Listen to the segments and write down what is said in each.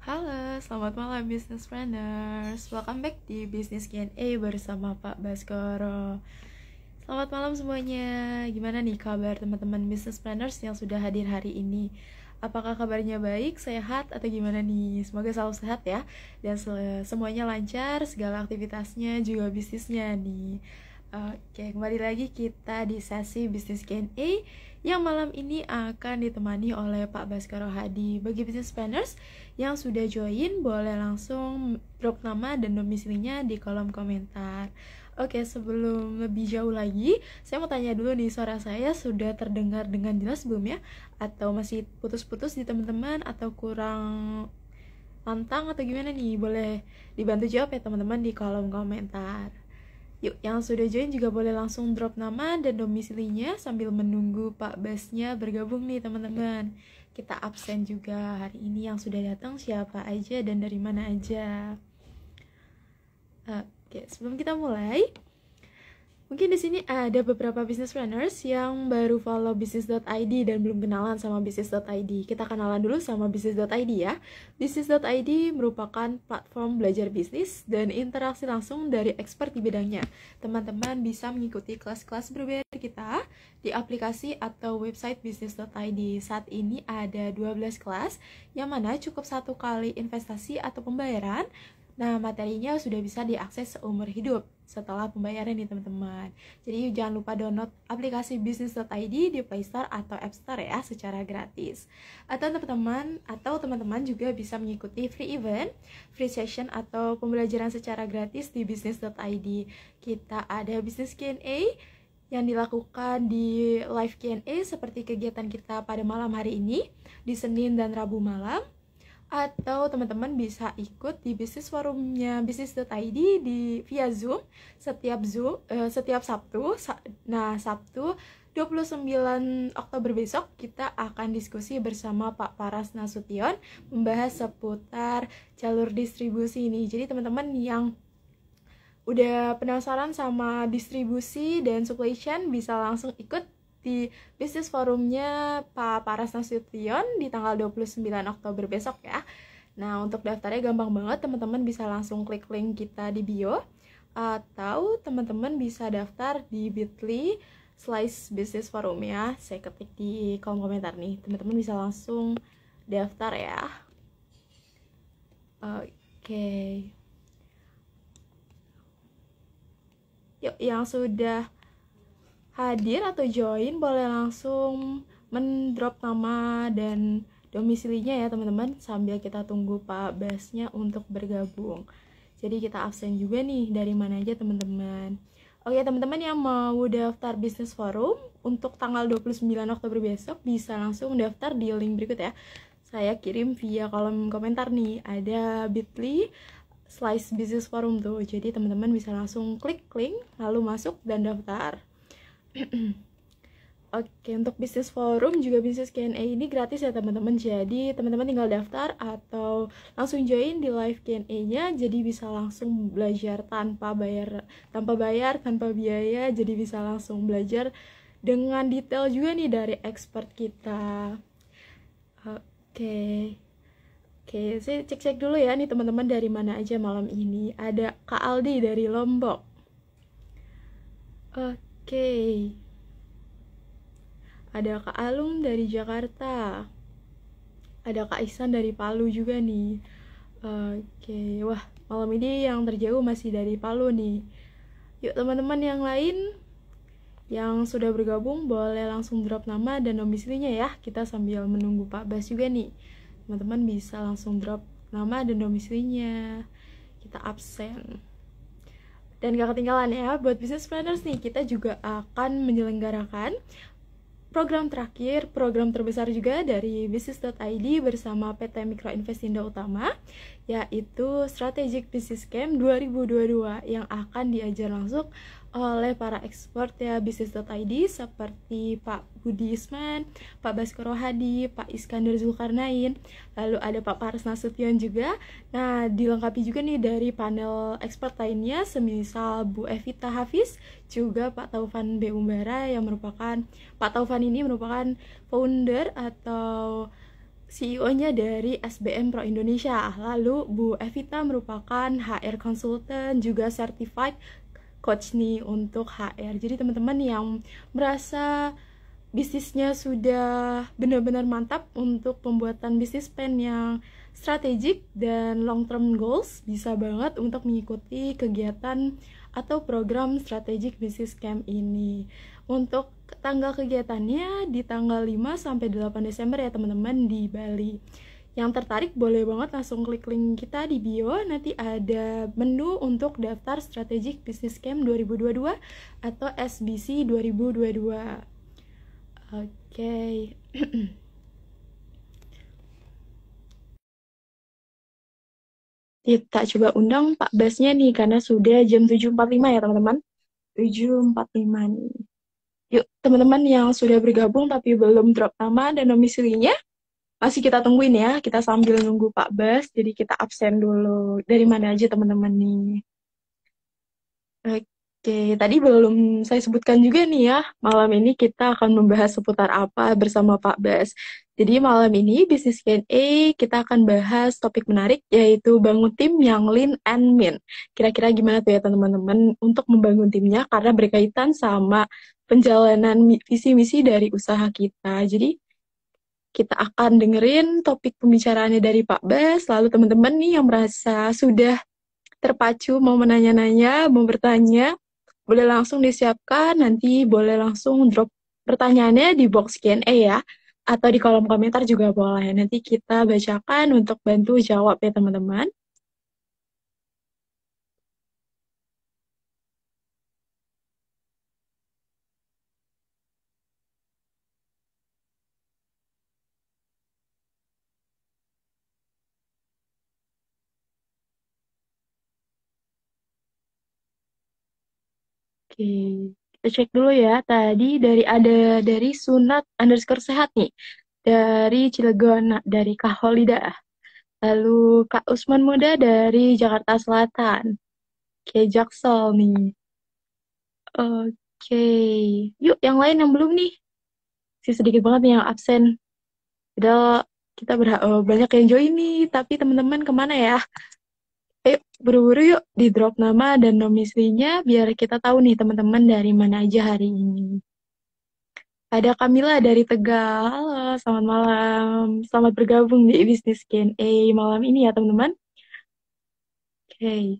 Halo, selamat malam business planners. Welcome back di Business Q&A bersama Pak Baskoro. Selamat malam semuanya. Gimana nih kabar teman-teman business planners yang sudah hadir hari ini? Apakah kabarnya baik, sehat, atau gimana nih? Semoga selalu sehat ya. Dan semuanya lancar, segala aktivitasnya juga bisnisnya nih. Oke, kembali lagi kita di sesi Business Q&A yang malam ini akan ditemani oleh Pak Baskoro Hadi. Bagi business planners yang sudah join, boleh langsung drop nama dan domisilinya di kolom komentar. Oke, sebelum lebih jauh lagi, saya mau tanya dulu nih, suara saya sudah terdengar dengan jelas belum ya? Atau masih putus-putus di teman-teman, atau kurang lantang, atau gimana nih? Boleh dibantu jawab ya teman-teman di kolom komentar. Yuk, yang sudah join juga boleh langsung drop nama dan domisilinya sambil menunggu Pak Basnya bergabung nih teman-teman. Kita absen juga hari ini, yang sudah datang siapa aja dan dari mana aja. Oke, sebelum kita mulai, mungkin di sini ada beberapa business planners yang baru follow business.id dan belum kenalan sama business.id. Kita kenalan dulu sama business.id ya. Business.id merupakan platform belajar bisnis dan interaksi langsung dari expert di bidangnya. Teman-teman bisa mengikuti kelas-kelas berbeda kita di aplikasi atau website business.id. Saat ini ada 12 kelas yang mana cukup 1 kali investasi atau pembayaran. Nah, materinya sudah bisa diakses seumur hidup setelah pembayaran nih teman-teman. Jadi jangan lupa download aplikasi business.id di Play Store atau App Store ya secara gratis. Atau teman-teman juga bisa mengikuti free event, free session atau pembelajaran secara gratis di business.id. Kita ada business Q&A yang dilakukan di live Q&A seperti kegiatan kita pada malam hari ini di Senin dan Rabu malam. Atau teman-teman bisa ikut di bisnis forumnya business.id via Zoom setiap Sabtu. Nah, Sabtu 29 Oktober besok kita akan diskusi bersama Pak Paras Nasution membahas seputar jalur distribusi ini. Jadi teman-teman yang udah penasaran sama distribusi dan supply chain bisa langsung ikut di bisnis forumnya Pak Paras Nasution di tanggal 29 Oktober besok ya. Nah, untuk daftarnya gampang banget, teman-teman bisa langsung klik link kita di bio, atau teman-teman bisa daftar di bit.ly/business forum ya. Saya ketik di kolom komentar nih, teman-teman bisa langsung daftar ya. Oke. Yuk, yang sudah hadir atau join boleh langsung mendrop nama dan domisilinya ya teman-teman, sambil kita tunggu Pak Basnya untuk bergabung. Jadi kita absen juga nih dari mana aja teman-teman. Oke, teman-teman yang mau daftar bisnis forum untuk tanggal 29 Oktober besok bisa langsung daftar di link berikut ya. Saya kirim via kolom komentar nih, ada bit.ly/business forum tuh. Jadi teman-teman bisa langsung klik link lalu masuk dan daftar. Oke, untuk bisnis forum juga bisnis Q&A ini gratis ya teman-teman. Jadi teman-teman tinggal daftar atau langsung join di live Q&A-nya. Jadi bisa langsung belajar tanpa biaya. Jadi bisa langsung belajar dengan detail juga nih dari expert kita. Oke, saya cek-cek dulu ya nih teman-teman dari mana aja malam ini. Ada Kak Aldi dari Lombok. Oke. Ada Kak Alung dari Jakarta. Ada Kak Ihsan dari Palu juga nih. Oke, wah malam ini yang terjauh masih dari Palu nih. Yuk teman-teman yang lain yang sudah bergabung boleh langsung drop nama dan domisilinya ya. Kita sambil menunggu Pak Bas juga nih. Teman-teman bisa langsung drop nama dan domisilinya. Kita absen. Dan gak ketinggalan ya, buat business planners nih, kita juga akan menyelenggarakan program terakhir, program terbesar juga dari business.id bersama PT Mikro Investindo Utama, yaitu Strategic Business Camp 2022 yang akan diajar langsung oleh para expert ya business.id seperti Pak Budi Isman, Pak Baskoro Hadi, Pak Iskandar Zulkarnain, lalu ada Pak Paras Nasution juga. Nah, dilengkapi juga nih dari panel expert lainnya semisal Bu Evita Hafiz, juga Pak Taufan B. Umbara yang merupakan Pak Taufan ini merupakan founder atau CEO-nya dari SBM Pro Indonesia. Lalu Bu Evita merupakan HR Consultant, juga Certified Coach nih untuk HR. Jadi teman-teman yang merasa bisnisnya sudah benar-benar mantap untuk pembuatan bisnis plan yang strategik dan long term goals, bisa banget untuk mengikuti kegiatan atau program strategic business camp ini. Untuk tanggal kegiatannya di tanggal 5 sampai 8 Desember ya teman-teman di Bali. Yang tertarik boleh banget langsung klik link kita di bio, nanti ada menu untuk daftar strategic business camp 2022 atau SBC 2022. Oke. Kita coba undang Pak Basnya nih karena sudah jam 7.45 ya teman-teman. 7.45 nih. Yuk teman-teman yang sudah bergabung tapi belum drop nama dan domisilinya, masih kita tungguin ya. Kita sambil nunggu Pak Bas, jadi kita absen dulu. Dari mana aja teman-teman nih? Oke, tadi belum saya sebutkan juga nih ya, malam ini kita akan membahas seputar apa bersama Pak Bas. Jadi malam ini Business Q&A kita akan bahas topik menarik yaitu bangun tim yang lean and mean. Kira-kira gimana tuh ya teman-teman untuk membangun timnya karena berkaitan sama penjalanan visi misi dari usaha kita. Jadi kita akan dengerin topik pembicaraannya dari Pak Bas, lalu teman-teman nih yang merasa sudah terpacu mau menanya-nanya, mau bertanya, boleh langsung disiapkan, nanti boleh langsung drop pertanyaannya di box Q&A ya, atau di kolom komentar juga boleh. Nanti kita bacakan untuk bantu jawab ya teman-teman. Oke, kita cek dulu ya. Tadi dari Sunat underscore sehat nih, dari Cilegon, dari Kak Holida. Lalu Kak Usman Muda dari Jakarta Selatan. Oke, Jaksel nih. Oke, yuk yang lain yang belum nih. Sih sedikit banget nih yang absen. Padahal kita banyak yang join nih, tapi teman-teman kemana ya? Ayo, buru-buru yuk di drop nama dan domisilinya biar kita tahu nih teman-teman dari mana aja hari ini. Ada Kamila dari Tegal. Halo, selamat malam. Selamat bergabung di Business Q&A malam ini ya teman-teman. Oke.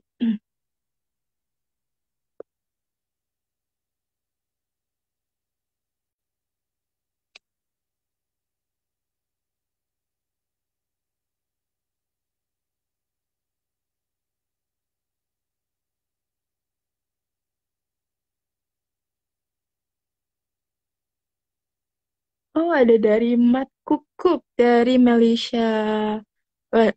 Oh, ada dari Mat Kukuk dari Malaysia. Wah,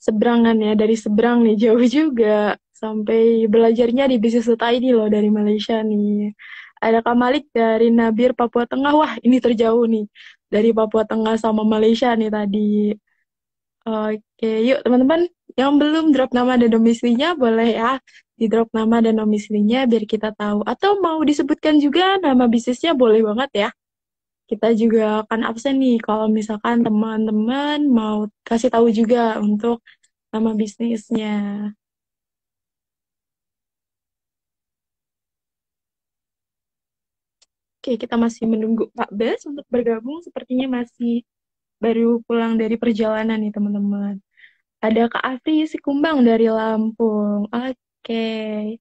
seberangan ya, dari seberang nih, jauh juga. Sampai belajarnya di Business ID loh dari Malaysia nih. Ada Kak Malik dari Nabir, Papua Tengah. Wah, ini terjauh nih. Dari Papua Tengah sama Malaysia nih tadi. Oke, yuk teman-teman. Yang belum drop nama dan domisilinya boleh ya. Di drop nama dan domisilinya biar kita tahu. Atau mau disebutkan juga nama bisnisnya boleh banget ya. Kita juga akan absen nih kalau misalkan teman-teman mau kasih tahu juga untuk nama bisnisnya. Oke, kita masih menunggu Pak Bas untuk bergabung. Sepertinya masih baru pulang dari perjalanan nih, teman-teman. Ada Kak Afri Sikumbang dari Lampung. Oke.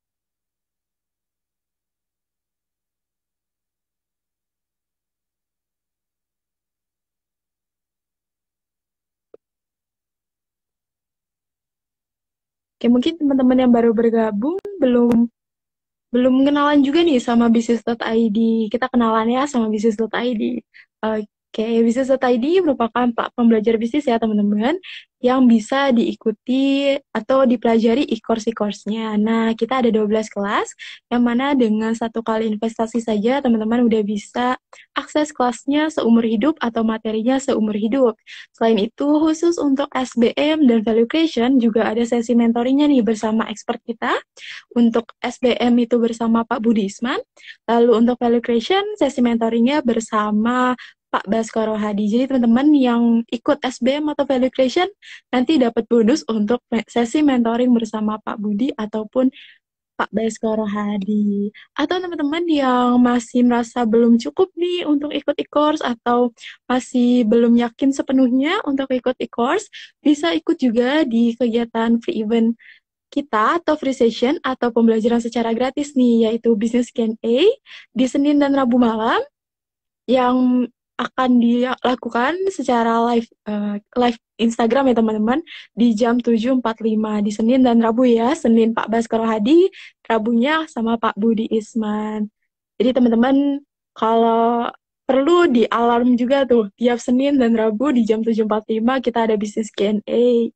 Oke, mungkin teman-teman yang baru bergabung belum belum kenalan juga nih sama bisnis.id. Kita kenalan ya sama bisnis.id. Oke, bisnis.id merupakan platform belajar bisnis ya teman-teman yang bisa diikuti atau dipelajari e-course-nya. Nah, kita ada 12 kelas yang mana dengan satu kali investasi saja teman-teman udah bisa akses kelasnya seumur hidup atau materinya seumur hidup. Selain itu, khusus untuk SBM dan value creation juga ada sesi mentoringnya nih bersama expert kita. Untuk SBM itu bersama Pak Budi Isman. Lalu untuk value creation, sesi mentoringnya bersama Pak Baskoro Hadi. Jadi teman-teman yang ikut SBM atau Value Creation nanti dapat bonus untuk sesi mentoring bersama Pak Budi ataupun Pak Baskoro Hadi. Atau teman-teman yang masih merasa belum cukup nih untuk ikut e-course atau masih belum yakin sepenuhnya untuk ikut e-course, bisa ikut juga di kegiatan free event kita atau free session atau pembelajaran secara gratis nih, yaitu Business Q&A di Senin dan Rabu malam yang akan dilakukan secara live Instagram ya teman-teman di jam 7.45 di Senin dan Rabu ya. Senin Pak Baskoro Hadi, Rabunya sama Pak Budi Isman. Jadi teman-teman kalau perlu di alarm juga tuh tiap Senin dan Rabu di jam 7.45 kita ada bisnis Q&A.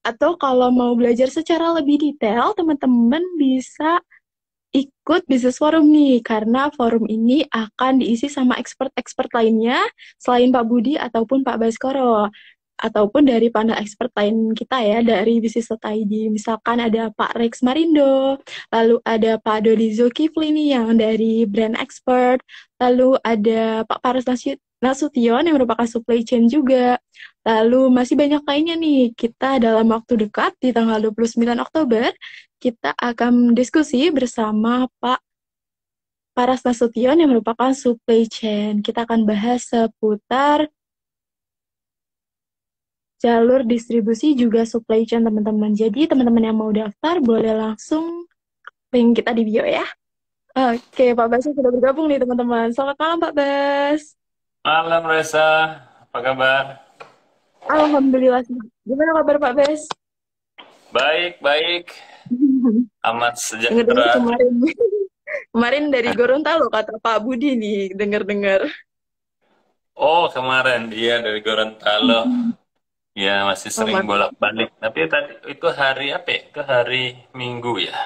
Atau kalau mau belajar secara lebih detail, teman-teman bisa ikut bisnis forum nih, karena forum ini akan diisi sama expert-expert lainnya selain Pak Budi ataupun Pak Baskoro, ataupun dari panel expert lain kita ya, dari bisnis.id. Misalkan ada Pak Rex Marindo, lalu ada Pak Dodi Zulkifli nih yang dari brand expert, lalu ada Pak Paras Nasution yang merupakan supply chain juga. Lalu masih banyak lainnya nih. Kita dalam waktu dekat di tanggal 29 Oktober kita akan diskusi bersama Pak Paras Nasution yang merupakan supply chain. Kita akan bahas seputar jalur distribusi juga supply chain teman-teman. Jadi teman-teman yang mau daftar boleh langsung link kita di bio ya. Oke, Pak Bas sudah bergabung nih teman-teman. Selamat malam Pak Bas. Malam Reza, apa kabar? Alhamdulillah. Gimana kabar Pak Bas? Baik, baik, amat Dengar-dengar sejahtera. kemarin dari Gorontalo kata Pak Budi nih, dengar-dengar. Oh, kemarin dia dari Gorontalo. Ya, masih Oh, sering mantap. bolak-balik. Tapi tadi itu hari apa ya? Itu hari Minggu ya.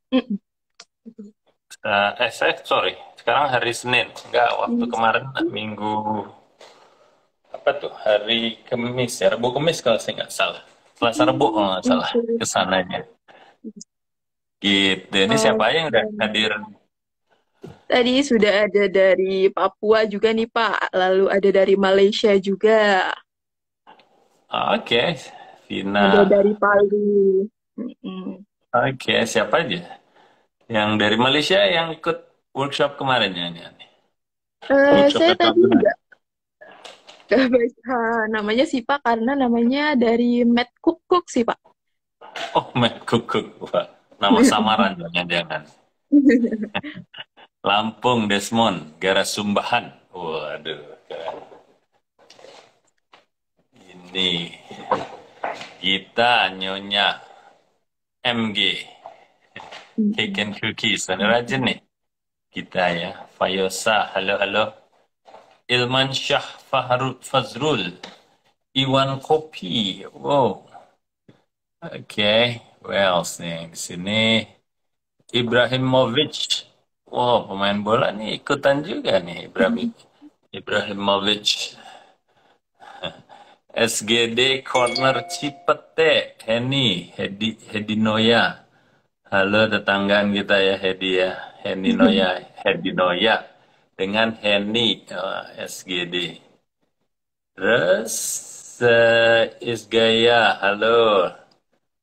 Mm. Sorry. Sekarang hari Senin. Enggak, waktu kemarin Minggu apa tuh? Hari Kamis ya, Rabu Kamis kalau saya nggak salah. Selasa Rabu kalau nggak salah kesananya. Gitu. Ini siapa aja yang udah hadir? Tadi sudah ada dari Papua juga nih Pak, lalu ada dari Malaysia juga, Oke, ada Vina. dari Palu. Mm-mm. Oke, siapa aja? Yang dari Malaysia yang ikut workshop kemarin ya, ini. Workshop Saya tadi petaburan. nggak baca namanya sih Pak, karena namanya dari Matt Cook Cook sih Pak. Oh, Matt Kukuk. Wah, nama samaran jangan-jangan. Lampung Desmond, Garasumbahan. Waduh, keren. Ini kita Nyonya MG, Cake and Cookies. Ada rajin nih. Kita ya. Fayosa, halo halo. Ilman Syah Fazrul. Iwan Kopi. Wow. Oke, well, nih di sini Ibrahimovic. Wow, pemain bola nih ikutan juga nih Ibrahimovic. SGD Corner Cipete, Hedi Noya. Halo tetanggaan kita ya Hedi ya, Hedi Noya dengan Heni SGD. Terus Isgaya, halo.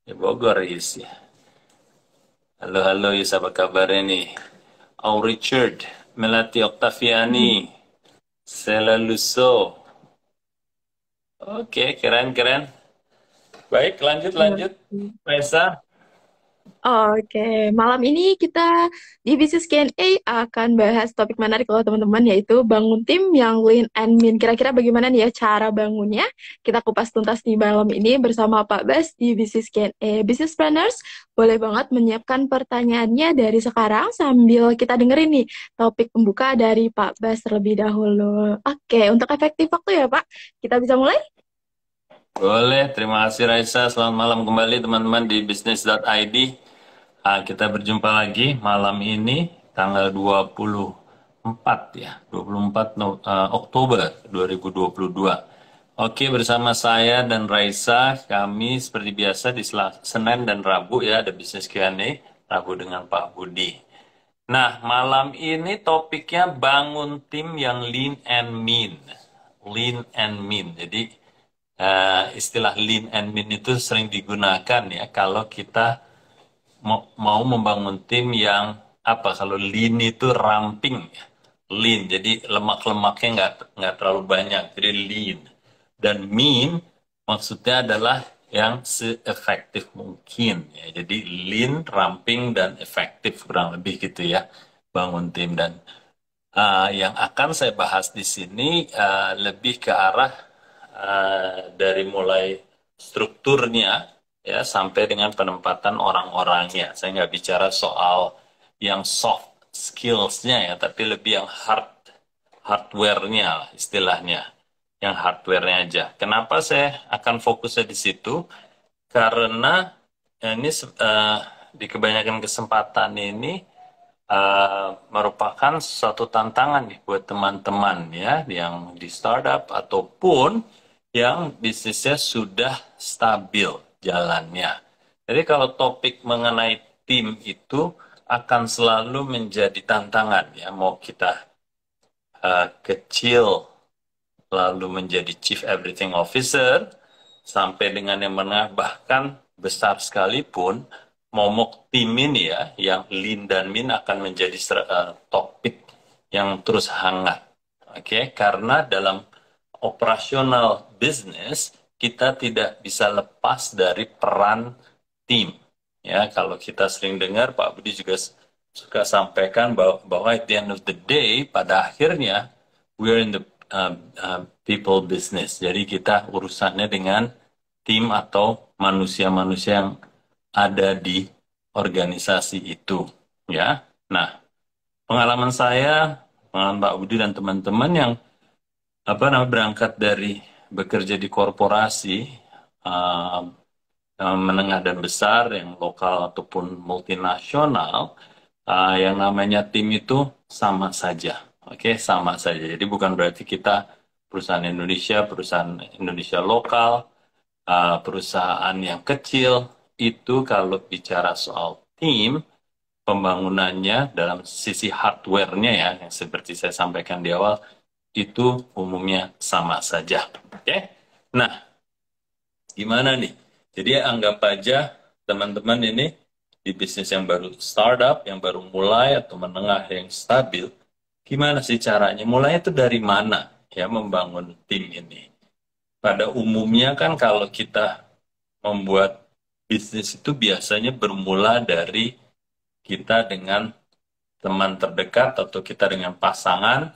Ya Bogor Is ya. Halo halo Is, apa kabarnya nih? Au Richard, Melati Oktaviani, Sela Luso. Oke, keren keren. Baik, lanjut lanjut. Reza. Oke, malam ini kita di Business Q&A akan bahas topik menarik loh teman-teman, yaitu bangun tim yang lean and mean. Kira-kira bagaimana nih ya cara bangunnya? Kita kupas tuntas di malam ini bersama Pak Bas di Business Q&A. Business planners boleh banget menyiapkan pertanyaannya dari sekarang sambil kita dengerin nih topik pembuka dari Pak Bas terlebih dahulu. Oke, untuk efektif waktu ya Pak, kita bisa mulai? Boleh, terima kasih Raisa. Selamat malam kembali teman-teman di bisnis.id. Kita berjumpa lagi malam ini tanggal 24 ya, 24 Oktober 2022. Oke, bersama saya dan Raisa, kami seperti biasa di Senin dan Rabu ya, ada bisnis Q&A, Rabu dengan Pak Budi. Nah, malam ini topiknya bangun tim yang lean and mean. Lean and mean. Jadi, istilah lean and mean itu sering digunakan ya kalau kita mau membangun tim yang apa? Kalau lean itu ramping ya. Lean, jadi lemak-lemaknya nggak terlalu banyak, jadi lean. Dan mean maksudnya adalah yang se-efektif mungkin ya. Jadi lean, ramping dan efektif kurang lebih gitu ya bangun tim. Dan yang akan saya bahas di sini lebih ke arah dari mulai strukturnya ya sampai dengan penempatan orang-orangnya. Saya nggak bicara soal yang soft skills-nya ya, tapi lebih yang hardware-nya lah istilahnya, yang hardware-nya aja. Kenapa saya akan fokusnya di situ? Karena ini di kebanyakan kesempatan ini merupakan suatu tantangan nih buat teman-teman ya yang di startup ataupun yang bisnisnya sudah stabil jalannya. Jadi kalau topik mengenai tim itu akan selalu menjadi tantangan ya, mau kita kecil lalu menjadi Chief Everything Officer sampai dengan yang menengah bahkan besar sekalipun, momok tim ini ya, yang lean dan mean akan menjadi topik yang terus hangat. Oke, karena dalam operasional bisnis kita tidak bisa lepas dari peran tim. Ya, kalau kita sering dengar Pak Budi juga suka sampaikan bahwa at the end of the day pada akhirnya we're in the people business. Jadi kita urusannya dengan tim atau manusia-manusia yang ada di organisasi itu, ya. Nah, pengalaman saya, pengalaman Pak Budi dan teman-teman yang berangkat dari bekerja di korporasi menengah dan besar, yang lokal ataupun multinasional, yang namanya tim itu sama saja, oke, sama saja. Jadi bukan berarti kita perusahaan Indonesia lokal, perusahaan yang kecil, itu kalau bicara soal tim, pembangunannya dalam sisi hardware-nya ya, yang seperti saya sampaikan di awal, itu umumnya sama saja. Oke? Nah, gimana nih? Jadi anggap aja teman-teman ini di bisnis yang baru startup, yang baru mulai atau menengah yang stabil, gimana sih caranya? Mulainya itu dari mana ya membangun tim ini? Pada umumnya kan kalau kita membuat bisnis itu biasanya bermula dari kita dengan teman terdekat atau kita dengan pasangan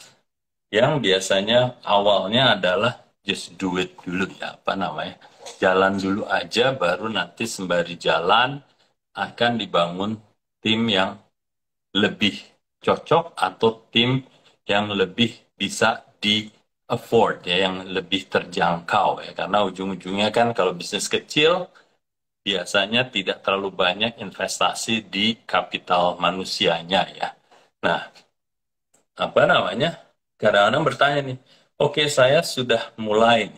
yang biasanya awalnya adalah just do it dulu ya, jalan dulu aja, baru nanti sembari jalan akan dibangun tim yang lebih cocok atau tim yang lebih bisa di afford ya, yang lebih terjangkau ya, karena ujung-ujungnya kan kalau bisnis kecil biasanya tidak terlalu banyak investasi di kapital manusianya ya. Nah, kadang-kadang bertanya nih, oke, saya sudah mulai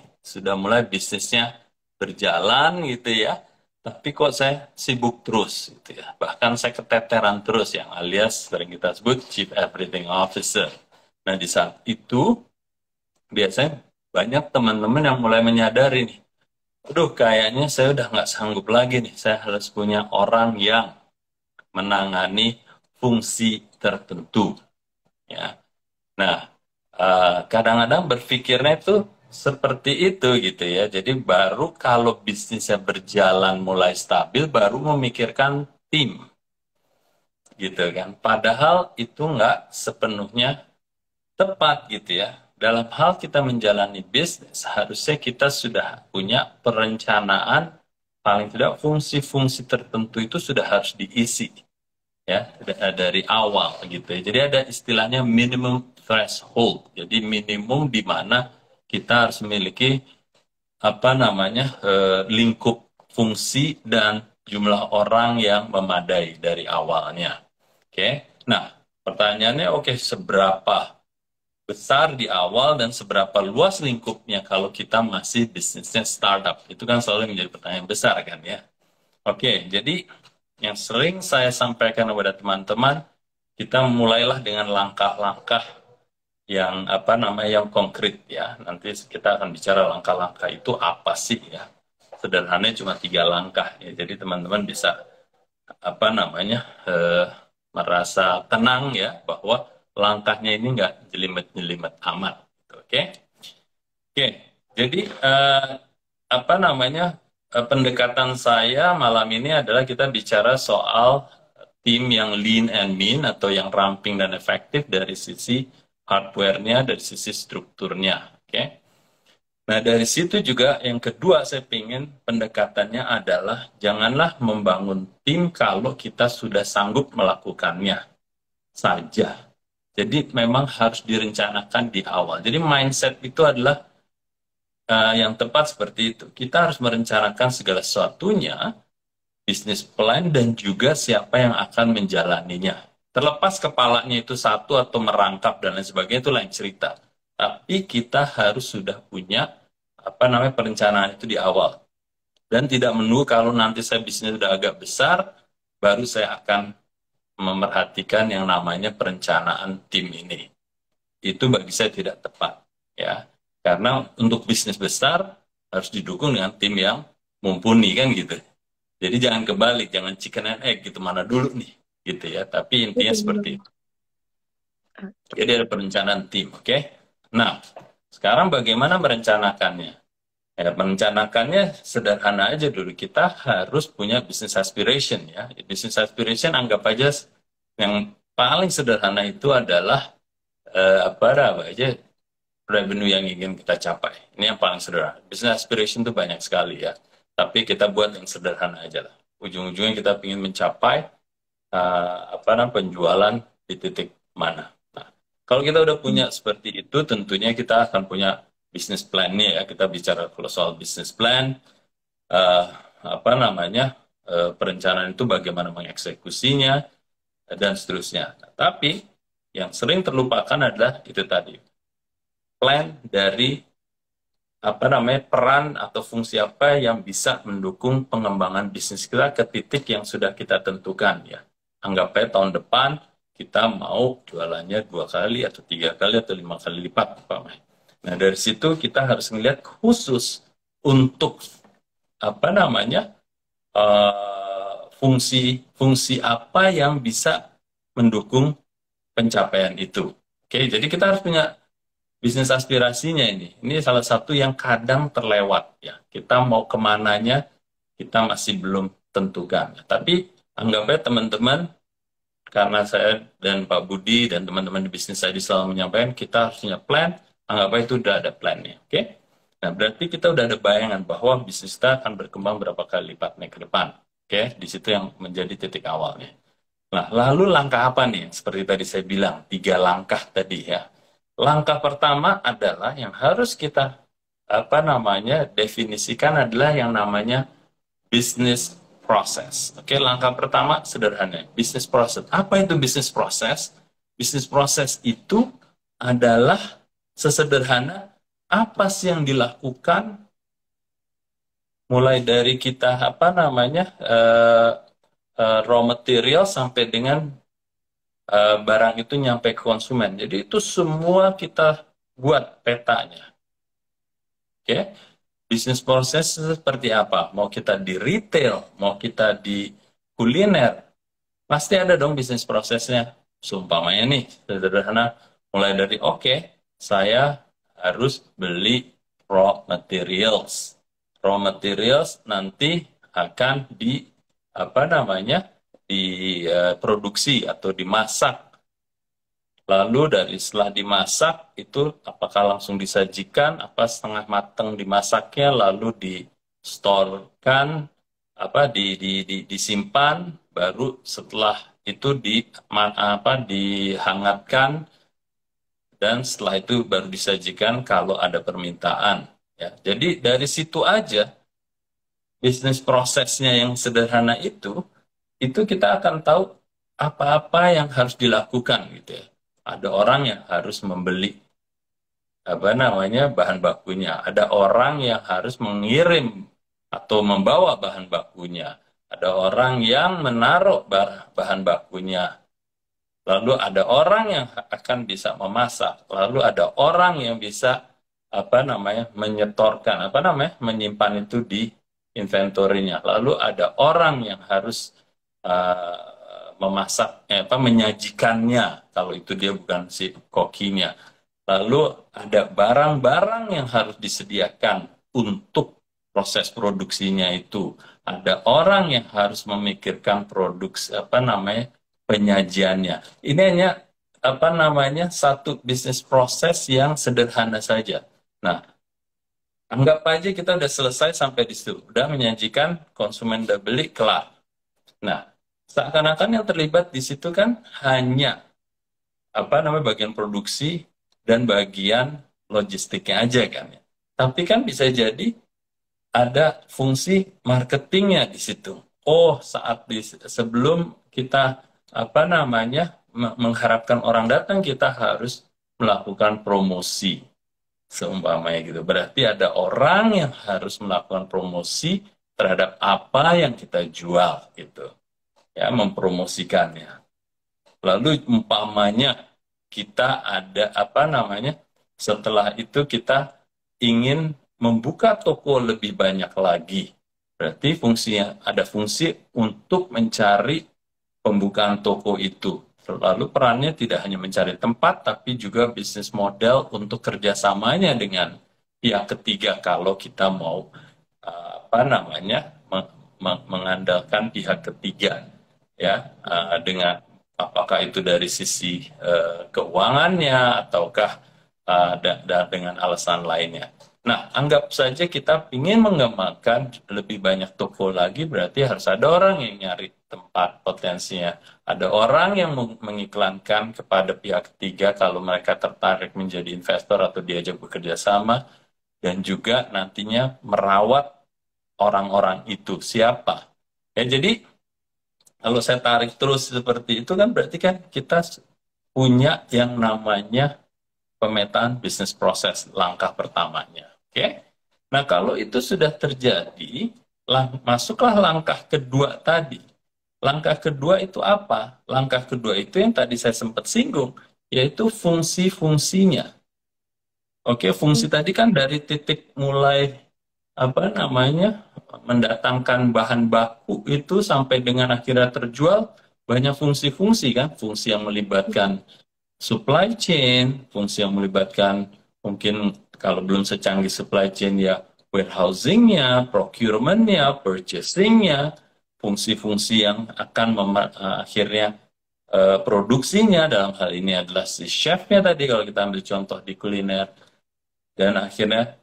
bisnisnya berjalan gitu ya, tapi kok saya sibuk terus gitu ya, bahkan saya keteteran terus yang alias sering kita sebut Chief Everything Officer. Nah, di saat itu biasanya banyak teman-teman yang mulai menyadari nih, aduh, kayaknya saya udah nggak sanggup lagi nih, saya harus punya orang yang menangani fungsi tertentu ya. Nah, kadang-kadang berpikirnya itu seperti itu gitu ya. Jadi baru kalau bisnisnya berjalan mulai stabil, baru memikirkan tim gitu kan. Padahal itu nggak sepenuhnya tepat gitu ya. Dalam hal kita menjalani bisnis, harusnya kita sudah punya perencanaan, paling tidak fungsi-fungsi tertentu itu sudah harus diisi ya dari awal gitu ya. Jadi ada istilahnya minimum threshold. Jadi minimum di mana kita harus memiliki lingkup fungsi dan jumlah orang yang memadai dari awalnya. Oke. Nah, pertanyaannya seberapa besar di awal dan seberapa luas lingkupnya kalau kita masih bisnisnya startup? Itu kan selalu menjadi pertanyaan besar kan ya. Oke, jadi yang sering saya sampaikan kepada teman-teman, kita mulailah dengan langkah-langkah yang yang konkret ya. Nanti kita akan bicara langkah-langkah itu apa sih ya. Sederhananya cuma 3 langkah ya. Jadi teman-teman bisa merasa tenang ya bahwa langkahnya ini nggak jelimet-jelimet amat. Oke, oke. Jadi pendekatan saya malam ini adalah kita bicara soal tim yang lean and mean atau yang ramping dan efektif dari sisi hardware-nya, dari sisi strukturnya. Oke. Nah, dari situ juga yang kedua saya ingin pendekatannya adalah janganlah membangun tim kalau kita sudah sanggup melakukannya saja. Jadi memang harus direncanakan di awal. Jadi mindset itu adalah yang tepat seperti itu. Kita harus merencanakan segala sesuatunya, bisnis plan dan juga siapa yang akan menjalaninya. Terlepas kepalanya itu satu atau merangkap dan lain sebagainya, itu lain cerita. Tapi kita harus sudah punya perencanaan itu di awal. Dan tidak menunggu kalau nanti saya bisnis sudah agak besar, baru saya akan memerhatikan yang namanya perencanaan tim ini. Itu bagi saya tidak tepat. Ya. Karena untuk bisnis besar harus didukung dengan tim yang mumpuni kan gitu. Jadi jangan kebalik, jangan chicken and egg gitu, mana dulu nih gitu ya. Tapi intinya seperti itu. Jadi ada perencanaan tim, oke? Nah, sekarang bagaimana merencanakannya? Ya, merencanakannya sederhana aja dulu. Kita harus punya business aspiration ya. Business aspiration anggap aja yang paling sederhana itu adalah apa aja revenue yang ingin kita capai. Ini yang paling sederhana. Business aspiration itu banyak sekali ya. Tapi kita buat yang sederhana aja lah. Ujung-ujungnya kita ingin mencapai penjualan di titik mana. Nah, kalau kita udah punya seperti itu, tentunya kita akan punya business plan-nya ya. Kita bicara kalau soal business plan, perencanaan itu bagaimana mengeksekusinya dan seterusnya. Nah, tapi yang sering terlupakan adalah itu tadi. Plan dari peran atau fungsi apa yang bisa mendukung pengembangan bisnis kita ke titik yang sudah kita tentukan ya. Anggap aja tahun depan kita mau jualannya 2 kali atau 3 kali atau 5 kali lipat. Nah dari situ kita harus melihat khusus untuk fungsi apa yang bisa mendukung pencapaian itu. Oke, jadi kita harus punya bisnis aspirasinya ini. Ini salah satu yang kadang terlewat ya. Kita mau kemananya kita masih belum tentukan. Tapi anggapnya teman-teman, karena saya dan Pak Budi dan teman-teman di bisnis saya selalu menyampaikan kita harus punya plan. Anggapnya itu udah ada plannya. Oke? Nah berarti kita udah ada bayangan bahwa bisnis kita akan berkembang berapa kali lipatnya ke depan. Oke? Di situ yang menjadi titik awalnya. Nah lalu langkah apa nih? Seperti tadi saya bilang 3 langkah tadi ya. Langkah pertama adalah yang harus kita definisikan adalah yang namanya business process. Oke, langkah pertama sederhana, business process. Apa itu business process? Business process itu adalah sesederhana apa sih yang dilakukan mulai dari kita raw material sampai dengan barang itu nyampe ke konsumen. Jadi itu semua kita buat petanya. Oke, bisnis proses seperti apa? Mau kita di retail, mau kita di kuliner, pasti ada dong bisnis prosesnya. Seumpamanya nih, sederhana, mulai dari saya harus beli raw materials. Raw materials nanti akan diproduksi atau dimasak. Lalu setelah dimasak itu apakah langsung disajikan, apa setengah matang dimasaknya, lalu distorkan, disimpan, baru setelah itu dihangatkan, dan setelah itu baru disajikan kalau ada permintaan. Ya, jadi dari situ aja bisnis prosesnya yang sederhana itu kita akan tahu apa-apa yang harus dilakukan gitu ya. Ada orang yang harus membeli bahan bakunya, ada orang yang harus mengirim atau membawa bahan bakunya, ada orang yang menaruh bahan bakunya, lalu ada orang yang akan bisa memasak, lalu ada orang yang bisa menyetorkan, menyimpan itu di inventorinya, lalu ada orang yang harus memasak, menyajikannya kalau itu dia bukan si kokinya. Lalu ada barang-barang yang harus disediakan untuk proses produksinya itu. Ada orang yang harus memikirkan produksi penyajiannya. Ini hanya satu bisnis proses yang sederhana saja. Nah, anggap aja kita udah selesai sampai di situ, udah menyajikan, konsumen udah beli, kelar. Nah, seakan-akan yang terlibat di situ kan hanya bagian produksi dan bagian logistiknya aja kan ya. Tapi kan bisa jadi ada fungsi marketingnya di situ. Oh, sebelum kita mengharapkan orang datang, kita harus melakukan promosi seumpamanya gitu. Berarti ada orang yang harus melakukan promosi terhadap apa yang kita jual gitu. Ya, mempromosikannya. Lalu umpamanya kita ada setelah itu kita ingin membuka toko lebih banyak lagi. Berarti ada fungsi untuk mencari pembukaan toko itu. Lalu perannya tidak hanya mencari tempat, tapi juga bisnis model untuk kerjasamanya dengan pihak ketiga kalau kita mau mengandalkan pihak ketiga ya, dengan apakah itu dari sisi keuangannya ataukah dengan alasan lainnya. Nah, anggap saja kita ingin mengembangkan lebih banyak toko lagi, berarti harus ada orang yang nyari tempat potensinya. Ada orang yang mengiklankan kepada pihak ketiga kalau mereka tertarik menjadi investor atau diajak bekerja sama, dan juga nantinya merawat orang-orang itu. Siapa? Ya, jadi kalau saya tarik terus seperti itu kan berarti kan kita punya yang namanya pemetaan bisnis proses langkah pertamanya. Oke? Nah, kalau itu sudah terjadi, masuklah langkah kedua tadi. Langkah kedua itu apa? Langkah kedua itu yang tadi saya sempat singgung, yaitu fungsi-fungsinya. Oke, fungsi tadi kan dari titik mulai mendatangkan bahan baku itu sampai dengan akhirnya terjual, banyak fungsi-fungsi kan, fungsi yang melibatkan supply chain, fungsi yang melibatkan mungkin kalau belum secanggih supply chain ya warehousing-nya, procurement-nya, purchasing-nya, fungsi-fungsi yang akan akhirnya produksinya, dalam hal ini adalah si chef-nya tadi kalau kita ambil contoh di kuliner, dan akhirnya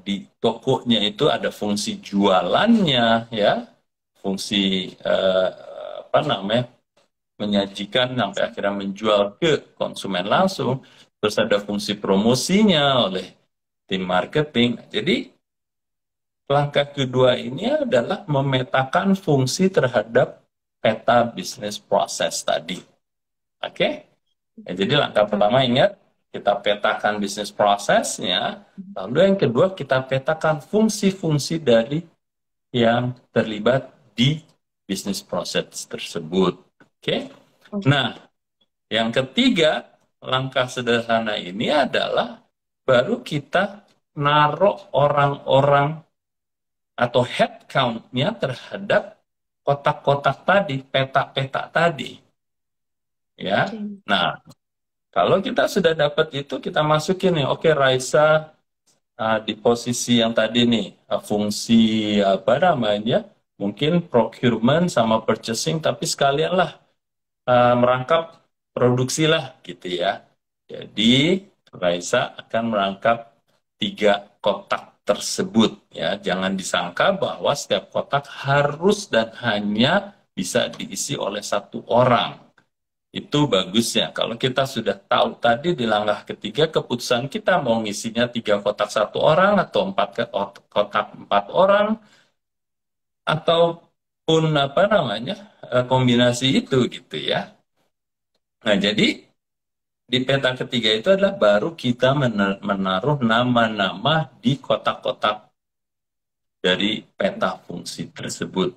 di tokonya itu ada fungsi jualannya ya, fungsi menyajikan sampai akhirnya menjual ke konsumen langsung, terus ada fungsi promosinya oleh tim marketing. Jadi langkah kedua ini adalah memetakan fungsi terhadap peta bisnis proses tadi. Oke? Ya, jadi langkah pertama ingat, kita petakan bisnis prosesnya, lalu yang kedua kita petakan fungsi-fungsi dari yang terlibat di bisnis proses tersebut. Oke? Nah, yang ketiga, langkah sederhana ini adalah baru kita naruh orang-orang atau head count-nya terhadap kotak-kotak tadi, peta-peta tadi. Ya. Nah, kalau kita sudah dapat itu, kita masukin nih, oke, Raisa di posisi yang tadi nih, fungsi mungkin procurement sama purchasing, tapi sekalian lah merangkap produksi lah gitu ya. Jadi Raisa akan merangkap 3 kotak tersebut ya. Jangan disangka bahwa setiap kotak harus dan hanya bisa diisi oleh 1 orang. Itu bagusnya. Kalau kita sudah tahu tadi di langkah ketiga, keputusan kita mau ngisinya 3 kotak 1 orang atau 4 kotak 4 orang, ataupun kombinasi itu gitu ya. Nah, jadi di peta ketiga itu adalah baru kita menaruh nama-nama di kotak-kotak dari peta fungsi tersebut.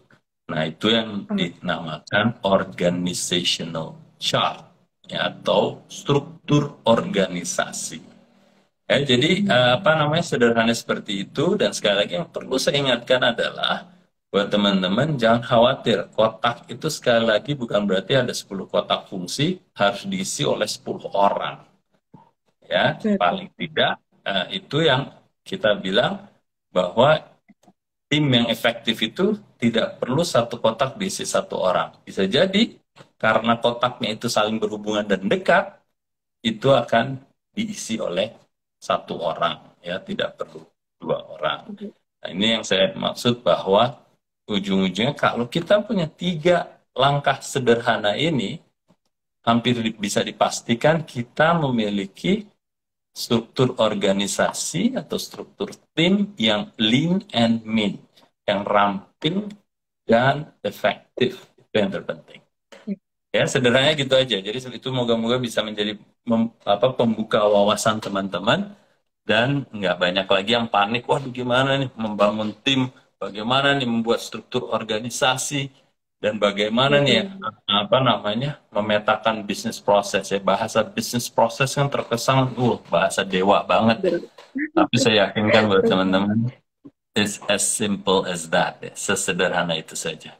Nah, itu yang dinamakan organizational chart. ya, atau struktur organisasi. Ya, jadi apa namanya, sederhana seperti itu. Dan sekali lagi yang perlu saya ingatkan adalah buat teman-teman jangan khawatir, kotak itu sekali lagi bukan berarti ada 10 kotak fungsi harus diisi oleh 10 orang. Ya, Betul. paling tidak itu yang kita bilang bahwa tim yang efektif itu tidak perlu satu kotak diisi satu orang. Bisa jadi karena kotaknya itu saling berhubungan dan dekat, itu akan diisi oleh satu orang, ya, tidak perlu dua orang. Nah, ini yang saya maksud bahwa ujung-ujungnya kalau kita punya 3 langkah sederhana ini, hampir bisa dipastikan kita memiliki struktur organisasi atau struktur tim yang lean and mean, yang ramping dan efektif. Itu yang terpenting. Ya, sederhananya gitu aja. Jadi itu moga-moga bisa menjadi pembuka wawasan teman-teman, dan nggak banyak lagi yang panik. Waduh, gimana nih membangun tim? Bagaimana nih membuat struktur organisasi? Dan bagaimana nih Betul. apa namanya memetakan bisnis proses ya? Bahasa bisnis proses kan terkesan, bahasa dewa banget ya. Betul. Tapi saya yakinkan buat teman-teman, it's as simple as that. Ya. Sesederhana itu saja.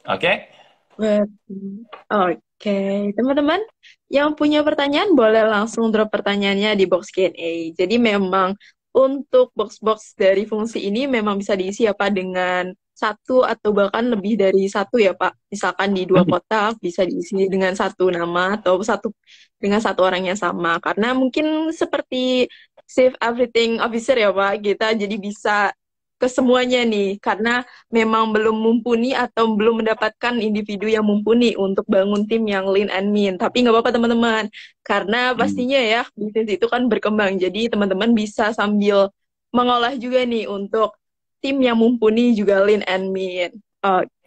Oke? Betul. Oke, teman-teman yang punya pertanyaan boleh langsung drop pertanyaannya di box Q&A. Jadi memang untuk box-box dari fungsi ini memang bisa diisi ya Pak dengan satu atau bahkan lebih dari satu ya Pak. Misalkan di 2 kotak bisa diisi dengan satu nama atau satu dengan satu orang yang sama. Karena mungkin seperti save everything officer ya Pak, kita jadi bisa ke semuanya nih karena memang belum mumpuni atau belum mendapatkan individu yang mumpuni untuk bangun tim yang lean and mean. Tapi nggak apa-apa teman-teman, karena Hmm. pastinya ya bisnis itu kan berkembang. Jadi teman-teman bisa sambil mengolah juga nih untuk tim yang mumpuni juga lean and mean.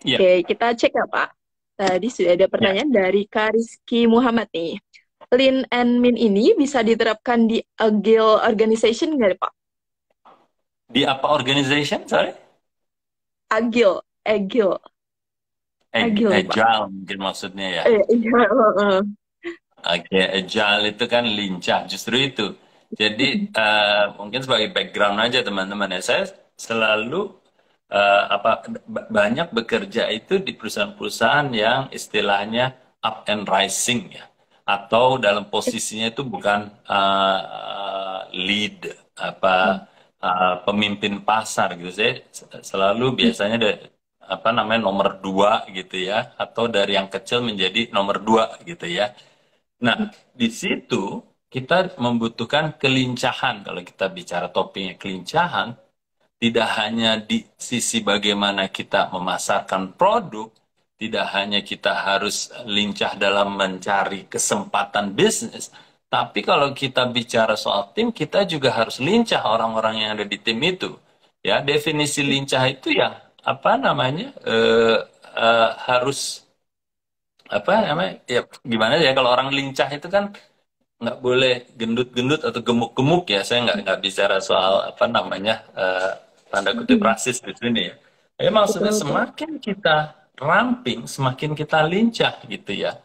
Iya, Oke, kita cek ya Pak. Tadi sudah ada ya. pertanyaan dari Kariski Muhammad nih. Lean and mean ini bisa diterapkan di agile organization nggak Pak? Di apa organization, sorry? Agile, agile, agile Pak. Agile mungkin maksudnya ya. Iya, heeh. Oke, agile itu kan lincah, justru itu. Jadi mungkin sebagai background aja teman-teman ya, saya selalu banyak bekerja itu di perusahaan-perusahaan yang istilahnya up and rising ya, atau dalam posisinya itu bukan lead pemimpin pasar gitu. Saya selalu biasanya apa namanya nomor 2 gitu ya, atau dari yang kecil menjadi nomor 2 gitu ya. Nah, di situ kita membutuhkan kelincahan. Kalau kita bicara topiknya kelincahan, tidak hanya di sisi bagaimana kita memasarkan produk, tidak hanya kita harus lincah dalam mencari kesempatan bisnis, tapi kalau kita bicara soal tim, kita juga harus lincah orang-orang yang ada di tim itu. Ya, definisi lincah itu ya apa namanya harus apa namanya ya, gimana ya, kalau orang lincah itu kan nggak boleh gendut-gendut atau gemuk-gemuk ya. Saya nggak bicara soal apa namanya tanda kutip rasis di sini ya. Ya maksudnya Betul, betul. semakin kita ramping, semakin kita lincah gitu ya.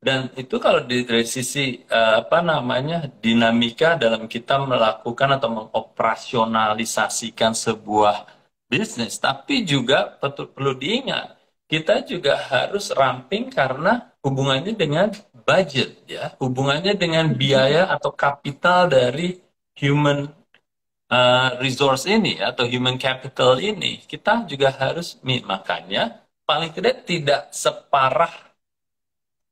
Dan itu kalau dari sisi apa namanya dinamika dalam kita melakukan atau mengoperasionalisasikan sebuah bisnis, tapi juga perlu diingat kita juga harus ramping karena hubungannya dengan budget ya, hubungannya dengan biaya atau kapital dari human resource ini atau human capital ini, kita juga harus makanya paling tidak tidak separah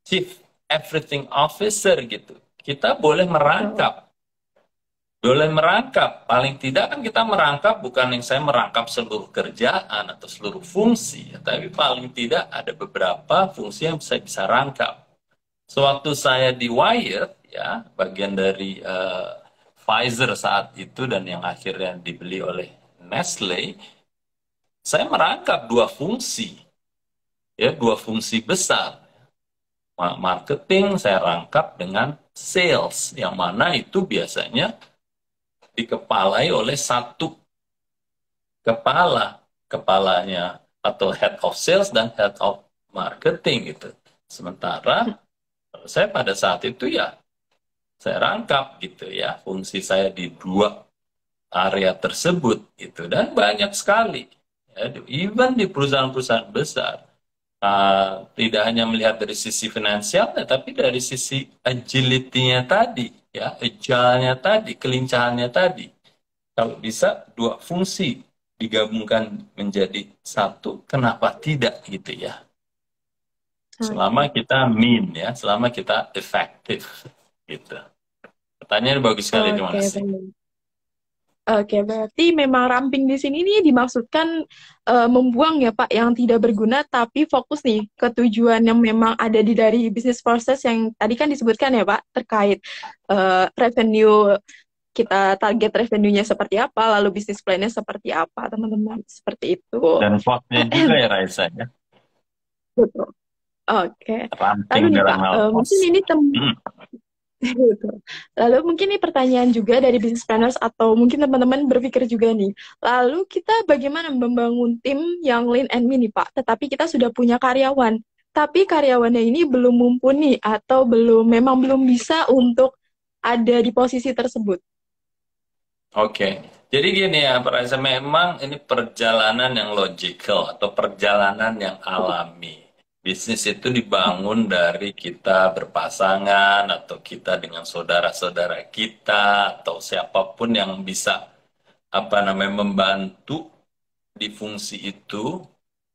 chief everything officer gitu. Kita Betul. boleh merangkap. Paling tidak kan kita merangkap bukan yang saya merangkap seluruh kerjaan atau seluruh fungsi, ya, tapi paling tidak ada beberapa fungsi yang saya bisa rangkap. Sewaktu saya di Wired, ya bagian dari Pfizer saat itu dan yang akhirnya dibeli oleh Nestle, saya merangkap 2 fungsi, ya 2 fungsi besar. Marketing saya rangkap dengan sales, yang mana itu biasanya dikepalai oleh satu kepalanya atau head of sales dan head of marketing gitu. Sementara Saya pada saat itu ya saya rangkap gitu ya fungsi saya di dua area tersebut gitu dan banyak sekali ya, even di perusahaan-perusahaan besar tidak hanya melihat dari sisi finansialnya tapi dari sisi agility-nya tadi ya agile-nya tadi kelincahannya tadi kalau bisa dua fungsi digabungkan menjadi satu kenapa tidak gitu ya selama Oke. kita mean ya selama kita efektif gitu. Pertanyaan bagus sekali, terima Oke, kasih. baik. Oke, berarti memang ramping di sini nih dimaksudkan membuang ya Pak yang tidak berguna, tapi fokus nih ke tujuan yang memang ada di dari bisnis proses yang tadi kan disebutkan ya Pak, terkait revenue, kita target revenue-nya seperti apa, lalu bisnis plan-nya seperti apa, teman-teman. Seperti itu. Dan cost-nya juga ya Raisa ya, Betul. Oke. Lalu ranting nih dalam Pak, hal mungkin cost. ini Hmm, gitu. Lalu mungkin nih pertanyaan juga dari business planners atau mungkin teman-teman berpikir juga nih. Lalu kita bagaimana membangun tim yang lean and mean nih Pak? Tetapi kita sudah punya karyawan. Tapi karyawannya ini belum mumpuni atau memang belum bisa untuk ada di posisi tersebut. Oke, jadi gini ya Pak Raisa, memang ini perjalanan yang logical atau perjalanan yang alami. Bisnis itu dibangun dari kita berpasangan atau kita dengan saudara-saudara kita atau siapapun yang bisa membantu di fungsi itu.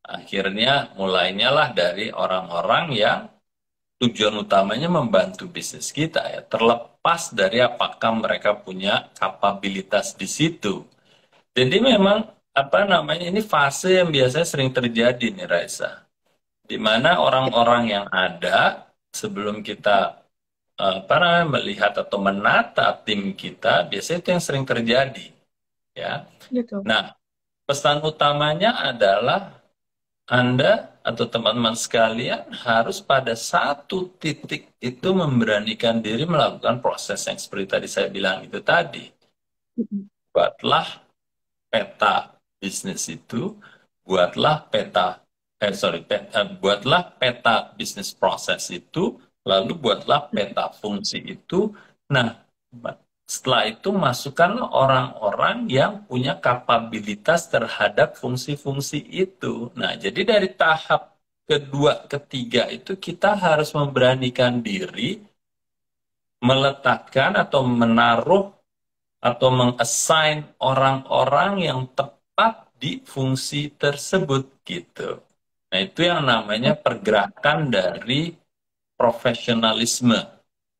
Akhirnya mulainya lah dari orang-orang yang tujuan utamanya membantu bisnis kita ya, terlepas dari apakah mereka punya kapabilitas di situ. Jadi memang ini fase yang biasanya sering terjadi nih Raisa, di mana orang-orang yang ada sebelum kita melihat atau menata tim kita, biasanya itu yang sering terjadi ya. Gitu. Nah, pesan utamanya adalah anda atau teman-teman sekalian harus pada satu titik itu memberanikan diri melakukan proses yang seperti tadi saya bilang itu tadi. Buatlah peta bisnis itu, buatlah peta, buatlah peta bisnis proses itu, lalu buatlah peta fungsi itu. Nah, setelah itu masukkanlah orang-orang yang punya kapabilitas terhadap fungsi-fungsi itu. Nah, jadi dari tahap kedua, ketiga itu kita harus memberanikan diri meletakkan atau menaruh atau mengassign orang-orang yang tepat di fungsi tersebut gitu. Nah, itu yang namanya pergerakan dari profesionalisme.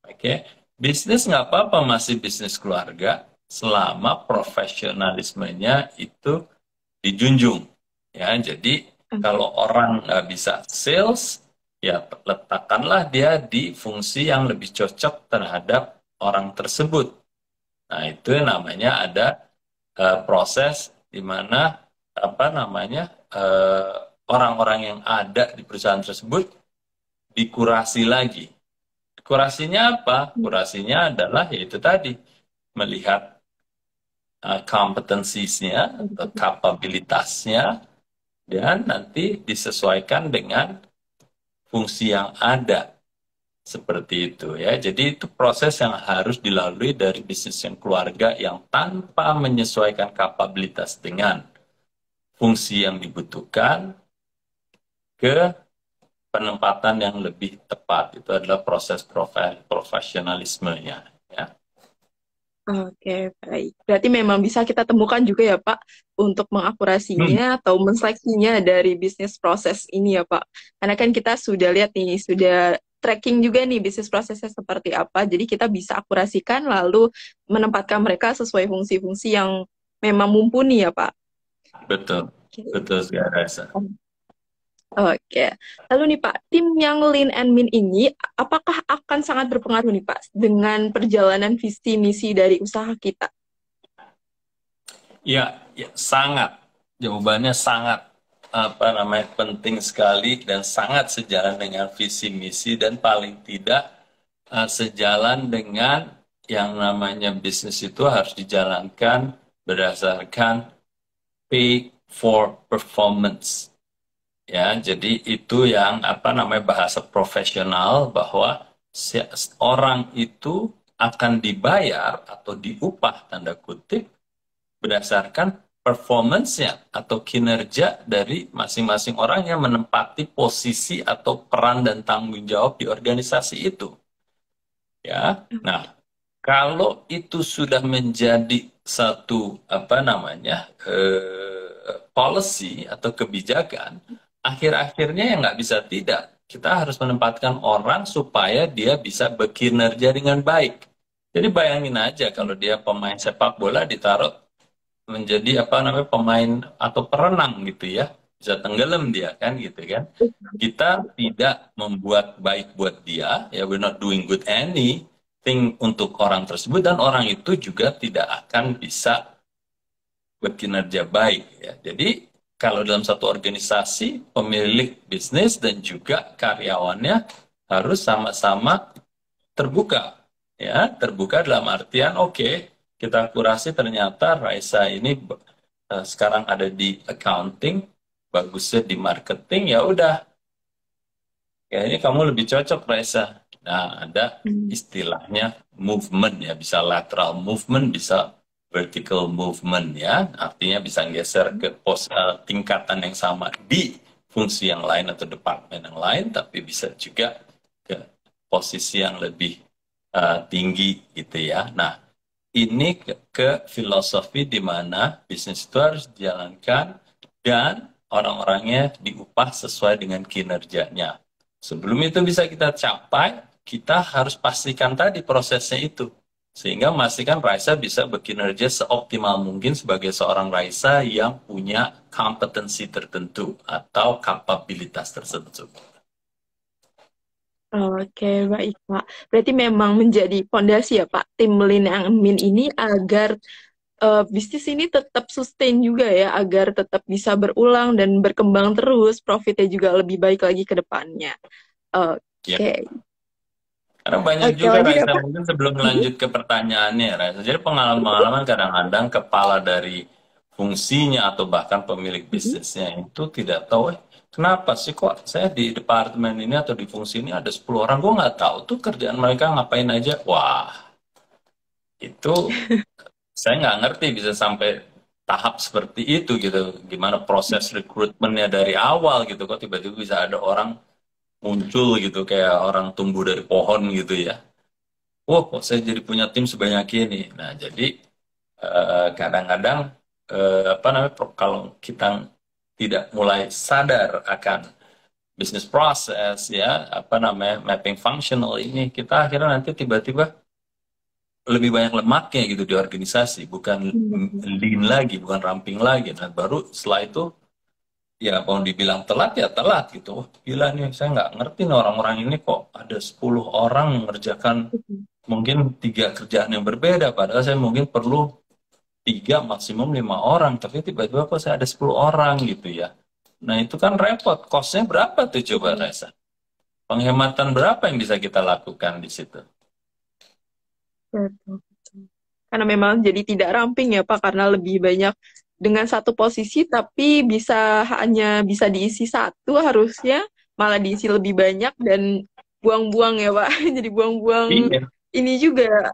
Oke, bisnis nggak apa-apa masih bisnis keluarga selama profesionalismenya itu dijunjung. Ya, jadi kalau Oke. orang nggak bisa sales, ya letakkanlah dia di fungsi yang lebih cocok terhadap orang tersebut. Nah, itu yang namanya ada proses di mana eh, orang-orang yang ada di perusahaan tersebut dikurasi lagi. Kurasinya apa? Kurasinya adalah yaitu tadi melihat kompetensinya atau kapabilitasnya dan nanti disesuaikan dengan fungsi yang ada seperti itu ya. Jadi itu proses yang harus dilalui dari bisnis yang keluarga yang tanpa menyesuaikan kapabilitas dengan fungsi yang dibutuhkan ke penempatan yang lebih tepat. Itu adalah proses profesionalismenya ya. Oke, baik. Berarti memang bisa kita temukan juga ya, Pak, untuk Hmm, mengakurasinya atau menseleksinya dari bisnis proses ini ya, Pak. Karena kan kita sudah lihat nih, sudah tracking juga nih bisnis prosesnya seperti apa. Jadi kita bisa akurasikan lalu menempatkan mereka sesuai fungsi-fungsi yang memang mumpuni ya, Pak. betul, Oke. betul sekali Reza. Oke. Lalu nih Pak, tim yang lean and mean ini apakah akan sangat berpengaruh nih Pak dengan perjalanan visi misi dari usaha kita? Ya, sangat. Jawabannya sangat penting sekali dan sangat sejalan dengan visi misi dan paling tidak sejalan dengan yang namanya bisnis itu harus dijalankan berdasarkan pay for performance. Ya, jadi itu yang bahasa profesional bahwa orang itu akan dibayar atau diupah tanda kutip berdasarkan performance-nya atau kinerja dari masing-masing orang yang menempati posisi atau peran dan tanggung jawab di organisasi itu. Ya, nah kalau itu sudah menjadi satu apa namanya policy atau kebijakan, akhir-akhirnya yang nggak bisa tidak, kita harus menempatkan orang supaya dia bisa berkinerja dengan baik. Jadi bayangin aja kalau dia pemain sepak bola ditaruh menjadi apa namanya pemain atau perenang gitu ya, bisa tenggelam dia kan gitu kan. Kita tidak membuat baik buat dia, ya we're not doing good anything untuk orang tersebut dan orang itu juga tidak akan bisa berkinerja baik ya. Jadi kalau dalam satu organisasi pemilik bisnis dan juga karyawannya harus sama-sama terbuka ya, terbuka dalam artian oke, kita kurasi ternyata Raisa ini sekarang ada di accounting, bagusnya di marketing, ya udah kayaknya kamu lebih cocok Raisa. Nah, ada istilahnya movement ya, bisa lateral movement, bisa vertical movement ya, artinya bisa geser ke tingkatan yang sama di fungsi yang lain atau departemen yang lain, tapi bisa juga ke posisi yang lebih tinggi gitu ya. Nah, ini ke filosofi di mana bisnis itu harus dijalankan dan orang-orangnya diupah sesuai dengan kinerjanya. Sebelum itu bisa kita capai, kita harus pastikan tadi prosesnya itu. Sehingga memastikan Raisa bisa berkinerja seoptimal mungkin sebagai seorang Raisa yang punya kompetensi tertentu atau kapabilitas tertentu. Oke, baik Pak. Berarti memang menjadi fondasi ya Pak, tim Lean and Mean ini agar bisnis ini tetap sustain juga ya, agar tetap bisa berulang dan berkembang terus, profitnya juga lebih baik lagi ke depannya. Ya. Oke. Karena banyak Oke, juga lanjut ya Raisa, Pak. mungkin sebelum melanjut ke pertanyaannya Raisa. Jadi pengalaman-pengalaman kadang-kadang kepala dari fungsinya atau bahkan pemilik bisnisnya itu tidak tahu, kenapa sih kok saya di departemen ini atau di fungsi ini ada 10 orang, gue nggak tahu tuh kerjaan mereka ngapain aja. Wah, itu saya nggak ngerti bisa sampai tahap seperti itu gitu. Gimana proses rekrutmennya dari awal gitu, kok tiba-tiba bisa ada orang muncul gitu kayak orang tumbuh dari pohon gitu ya. Wah, kok saya jadi punya tim sebanyak ini. Nah, jadi kadang-kadang apa namanya kalau kita tidak mulai sadar akan bisnis proses ya, apa namanya mapping functional ini, kita akhirnya nanti tiba-tiba lebih banyak lemaknya gitu di organisasi, bukan lean lagi, bukan ramping lagi. Nah, baru setelah itu ya mau dibilang telat ya telat gitu. Wah, gila nih, saya nggak ngerti nih orang-orang ini kok ada 10 orang mengerjakan mungkin 3 kerjaan yang berbeda, padahal saya mungkin perlu 3 maksimum 5 orang, tapi tiba-tiba kok saya ada 10 orang gitu ya. Nah itu kan repot, costnya berapa tuh coba Reza? Penghematan berapa yang bisa kita lakukan di situ? Betul, betul. Karena memang jadi tidak ramping ya Pak, karena lebih banyak dengan satu posisi tapi hanya bisa diisi satu, harusnya malah diisi lebih banyak dan buang-buang ya Pak. Jadi buang-buang Iya, ini juga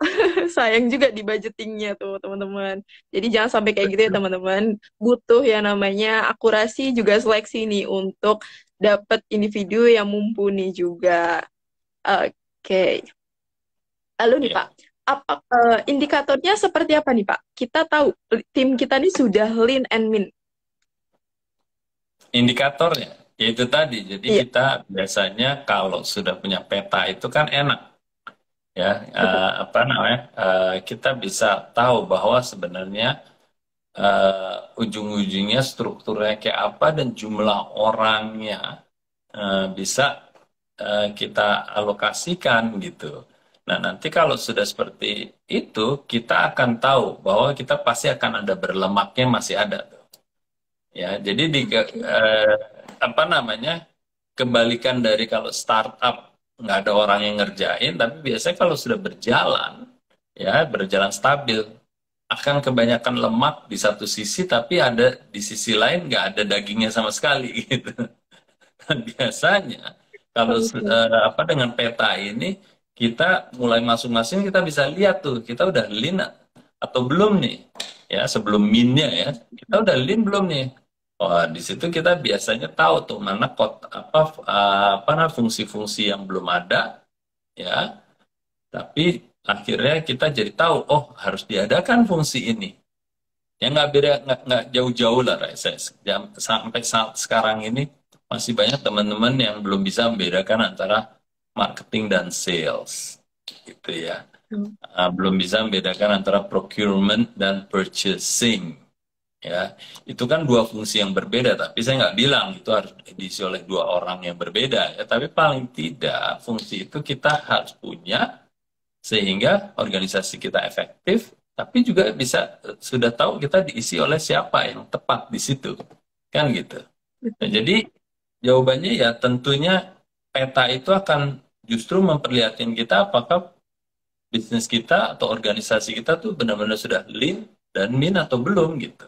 sayang juga di budgetingnya tuh teman-teman. Jadi jangan sampai kayak gitu ya betul. teman-teman. Butuh yang namanya akurasi juga seleksi nih untuk dapat individu yang mumpuni juga. Oke. Lalu nih Iya. Pak, apa indikatornya seperti apa nih Pak? Kita tahu tim kita ini sudah lean and mean. Indikatornya, yaitu tadi. Jadi Iya, kita biasanya kalau sudah punya peta itu kan enak. Ya, betul. apa namanya? Kita bisa tahu bahwa sebenarnya ujung-ujungnya strukturnya kayak apa dan jumlah orangnya bisa kita alokasikan gitu. Nah, nanti kalau sudah seperti itu, kita akan tahu bahwa kita pasti akan ada berlemaknya masih ada tuh. Ya, jadi Oke. apa namanya? Kebalikan dari kalau startup nggak ada orang yang ngerjain, tapi biasanya kalau sudah berjalan, ya berjalan stabil, akan kebanyakan lemak di satu sisi, tapi ada di sisi lain nggak ada dagingnya sama sekali gitu. Dan biasanya kalau Oke. apa dengan peta ini kita mulai masing-masing kita bisa lihat tuh, kita udah lean atau belum nih. Ya, sebelum minnya ya, kita udah lean belum nih. Oh, di situ kita biasanya tahu tuh mana fungsi-fungsi yang belum ada ya. Tapi akhirnya kita jadi tahu, oh harus diadakan fungsi ini. Ya nggak beda, nggak jauh-jauh lah, Raisa. Sampai saat sekarang ini masih banyak teman-teman yang belum bisa membedakan antara marketing dan sales, gitu ya. Hmm. Belum bisa membedakan antara procurement dan purchasing, ya. Itu kan dua fungsi yang berbeda, tapi saya nggak bilang itu harus diisi oleh dua orang yang berbeda, ya. Tapi paling tidak fungsi itu kita harus punya sehingga organisasi kita efektif, tapi juga bisa sudah tahu kita diisi oleh siapa yang tepat di situ, kan gitu. Nah, Betul. jadi jawabannya ya tentunya peta itu akan justru memperlihatkan kita apakah bisnis kita atau organisasi kita tuh benar-benar sudah lean dan mean atau belum gitu.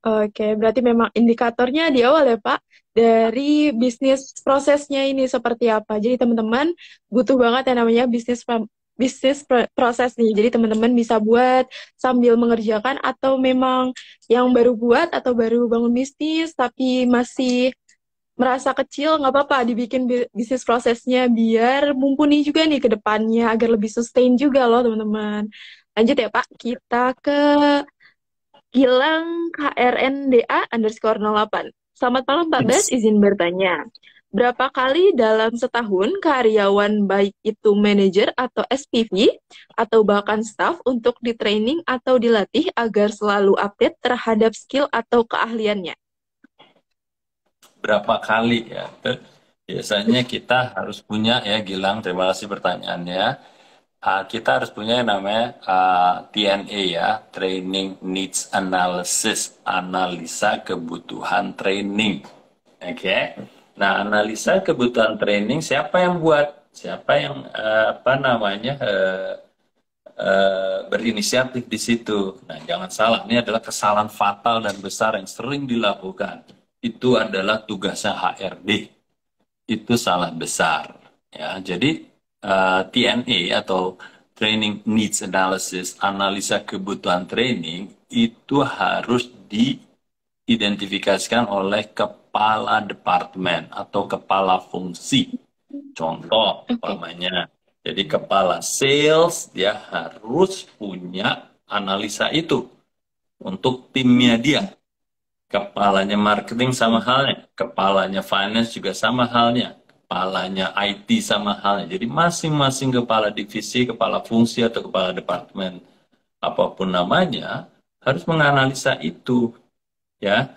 Oke, berarti memang indikatornya di awal ya, Pak, dari bisnis prosesnya ini seperti apa. Jadi teman-teman butuh banget yang namanya proses nih. Jadi teman-teman bisa buat sambil mengerjakan atau memang yang baru buat atau baru bangun bisnis tapi masih merasa kecil, nggak apa-apa dibikin bisnis prosesnya biar mumpuni juga nih ke depannya agar lebih sustain juga loh teman-teman. Lanjut ya Pak, kita ke Gilang KRNDA_08. Selamat malam Pak Bas, Yes. izin bertanya. Berapa kali dalam setahun karyawan baik itu manajer atau SPV atau bahkan staff untuk di-training atau dilatih agar selalu update terhadap skill atau keahliannya? Berapa kali ya? Biasanya kita harus punya ya, Gilang, terima kasih pertanyaannya. Kita harus punya yang namanya TNA ya, Training Needs Analysis, analisa kebutuhan training. Oke. Nah, analisa kebutuhan training siapa yang buat? Siapa yang berinisiatif di situ? Nah, jangan salah, ini adalah kesalahan fatal dan besar yang sering dilakukan. Itu adalah tugasnya HRD. Itu salah besar. Ya, jadi TNA atau Training Needs Analysis, analisa kebutuhan training itu harus diidentifikasikan oleh kepala departemen atau kepala fungsi. Contoh, Oke. umpamanya, jadi kepala sales dia harus punya analisa itu untuk timnya dia. Kepalanya marketing sama halnya, kepalanya finance juga sama halnya, kepalanya IT sama halnya. Jadi masing-masing kepala divisi, kepala fungsi atau kepala departemen apapun namanya harus menganalisa itu, ya.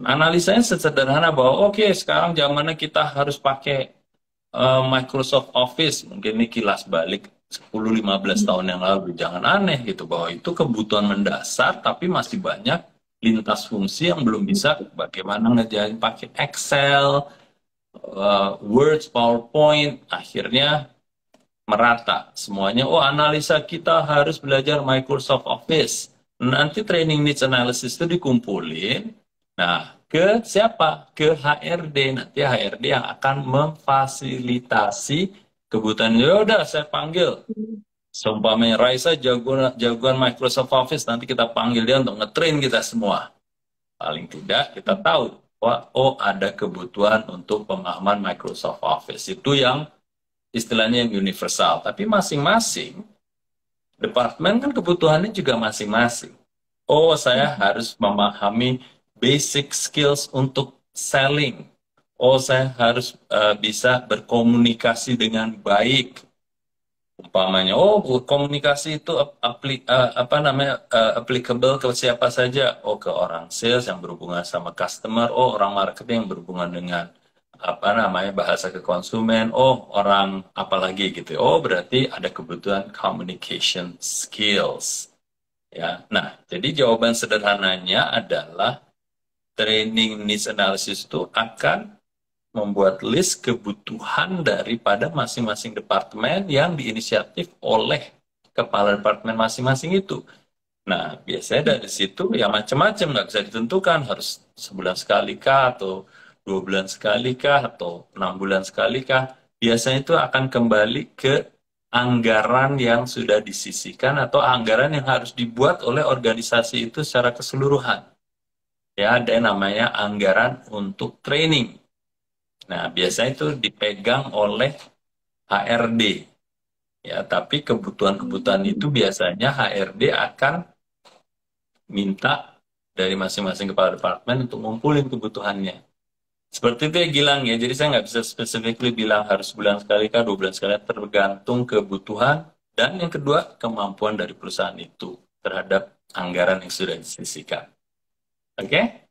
Analisanya sesederhana bahwa oke, sekarang zamannya kita harus pakai Microsoft Office. Mungkin ini kilas balik 10-15 tahun yang lalu. Jangan aneh gitu bahwa itu kebutuhan mendasar tapi masih banyak lintas fungsi yang belum bisa, bagaimana ngerjain pakai Excel, Word, PowerPoint, akhirnya merata semuanya. Oh, analisa kita harus belajar Microsoft Office. Nanti training needs analysis itu dikumpulin. Nah, ke siapa? Ke HRD. Nanti HRD yang akan memfasilitasi kebutuhan. Ya udah, saya panggil. Seumpamanya Raisa jagoan Microsoft Office, nanti kita panggil dia untuk ngetrain kita semua. Paling tidak kita tahu bahwa oh ada kebutuhan untuk pemahaman Microsoft Office. Itu yang istilahnya yang universal. Tapi masing-masing departemen kan kebutuhannya juga masing-masing. Oh, saya harus memahami basic skills untuk selling. Oh, saya harus bisa berkomunikasi dengan baik. Umpamanya, oh komunikasi itu applicable ke siapa saja? Oh, ke orang sales yang berhubungan sama customer. Oh, orang marketing yang berhubungan dengan bahasa ke konsumen. Oh, orang apalagi gitu. Oh, berarti ada kebutuhan communication skills. Ya, nah, jadi jawaban sederhananya adalah training needs analysis itu akan membuat list kebutuhan daripada masing-masing departemen yang diinisiatif oleh kepala departemen masing-masing itu. Nah, biasanya dari situ ya macam-macam, nggak bisa ditentukan harus sebulan sekali kah, atau 2 bulan sekali kah, atau 6 bulan sekali kah. biasanya itu akan kembali ke anggaran yang sudah disisihkan atau anggaran yang harus dibuat oleh organisasi itu secara keseluruhan. Ya, ada yang namanya anggaran untuk training. Nah, biasanya itu dipegang oleh HRD. Ya, tapi kebutuhan-kebutuhan itu biasanya HRD akan minta dari masing-masing kepala departemen untuk ngumpulin kebutuhannya. Seperti itu ya Gilang ya, jadi saya nggak bisa specifically bilang harus bulan sekali kah, 2 bulan sekali, tergantung kebutuhan, dan yang kedua, kemampuan dari perusahaan itu terhadap anggaran yang sudah disisihkan. Oke?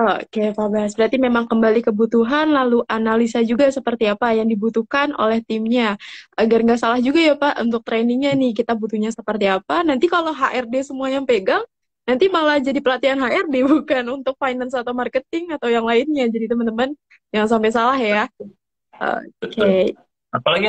Oke, Pak Bas. Berarti memang kembali kebutuhan, lalu analisa juga seperti apa yang dibutuhkan oleh timnya. Agar nggak salah juga ya Pak, untuk trainingnya nih, kita butuhnya seperti apa. Nanti kalau HRD semua yang pegang, nanti malah jadi pelatihan HRD, bukan untuk finance atau marketing atau yang lainnya. Jadi teman-teman, jangan sampai salah ya. Betul. Oke. Apalagi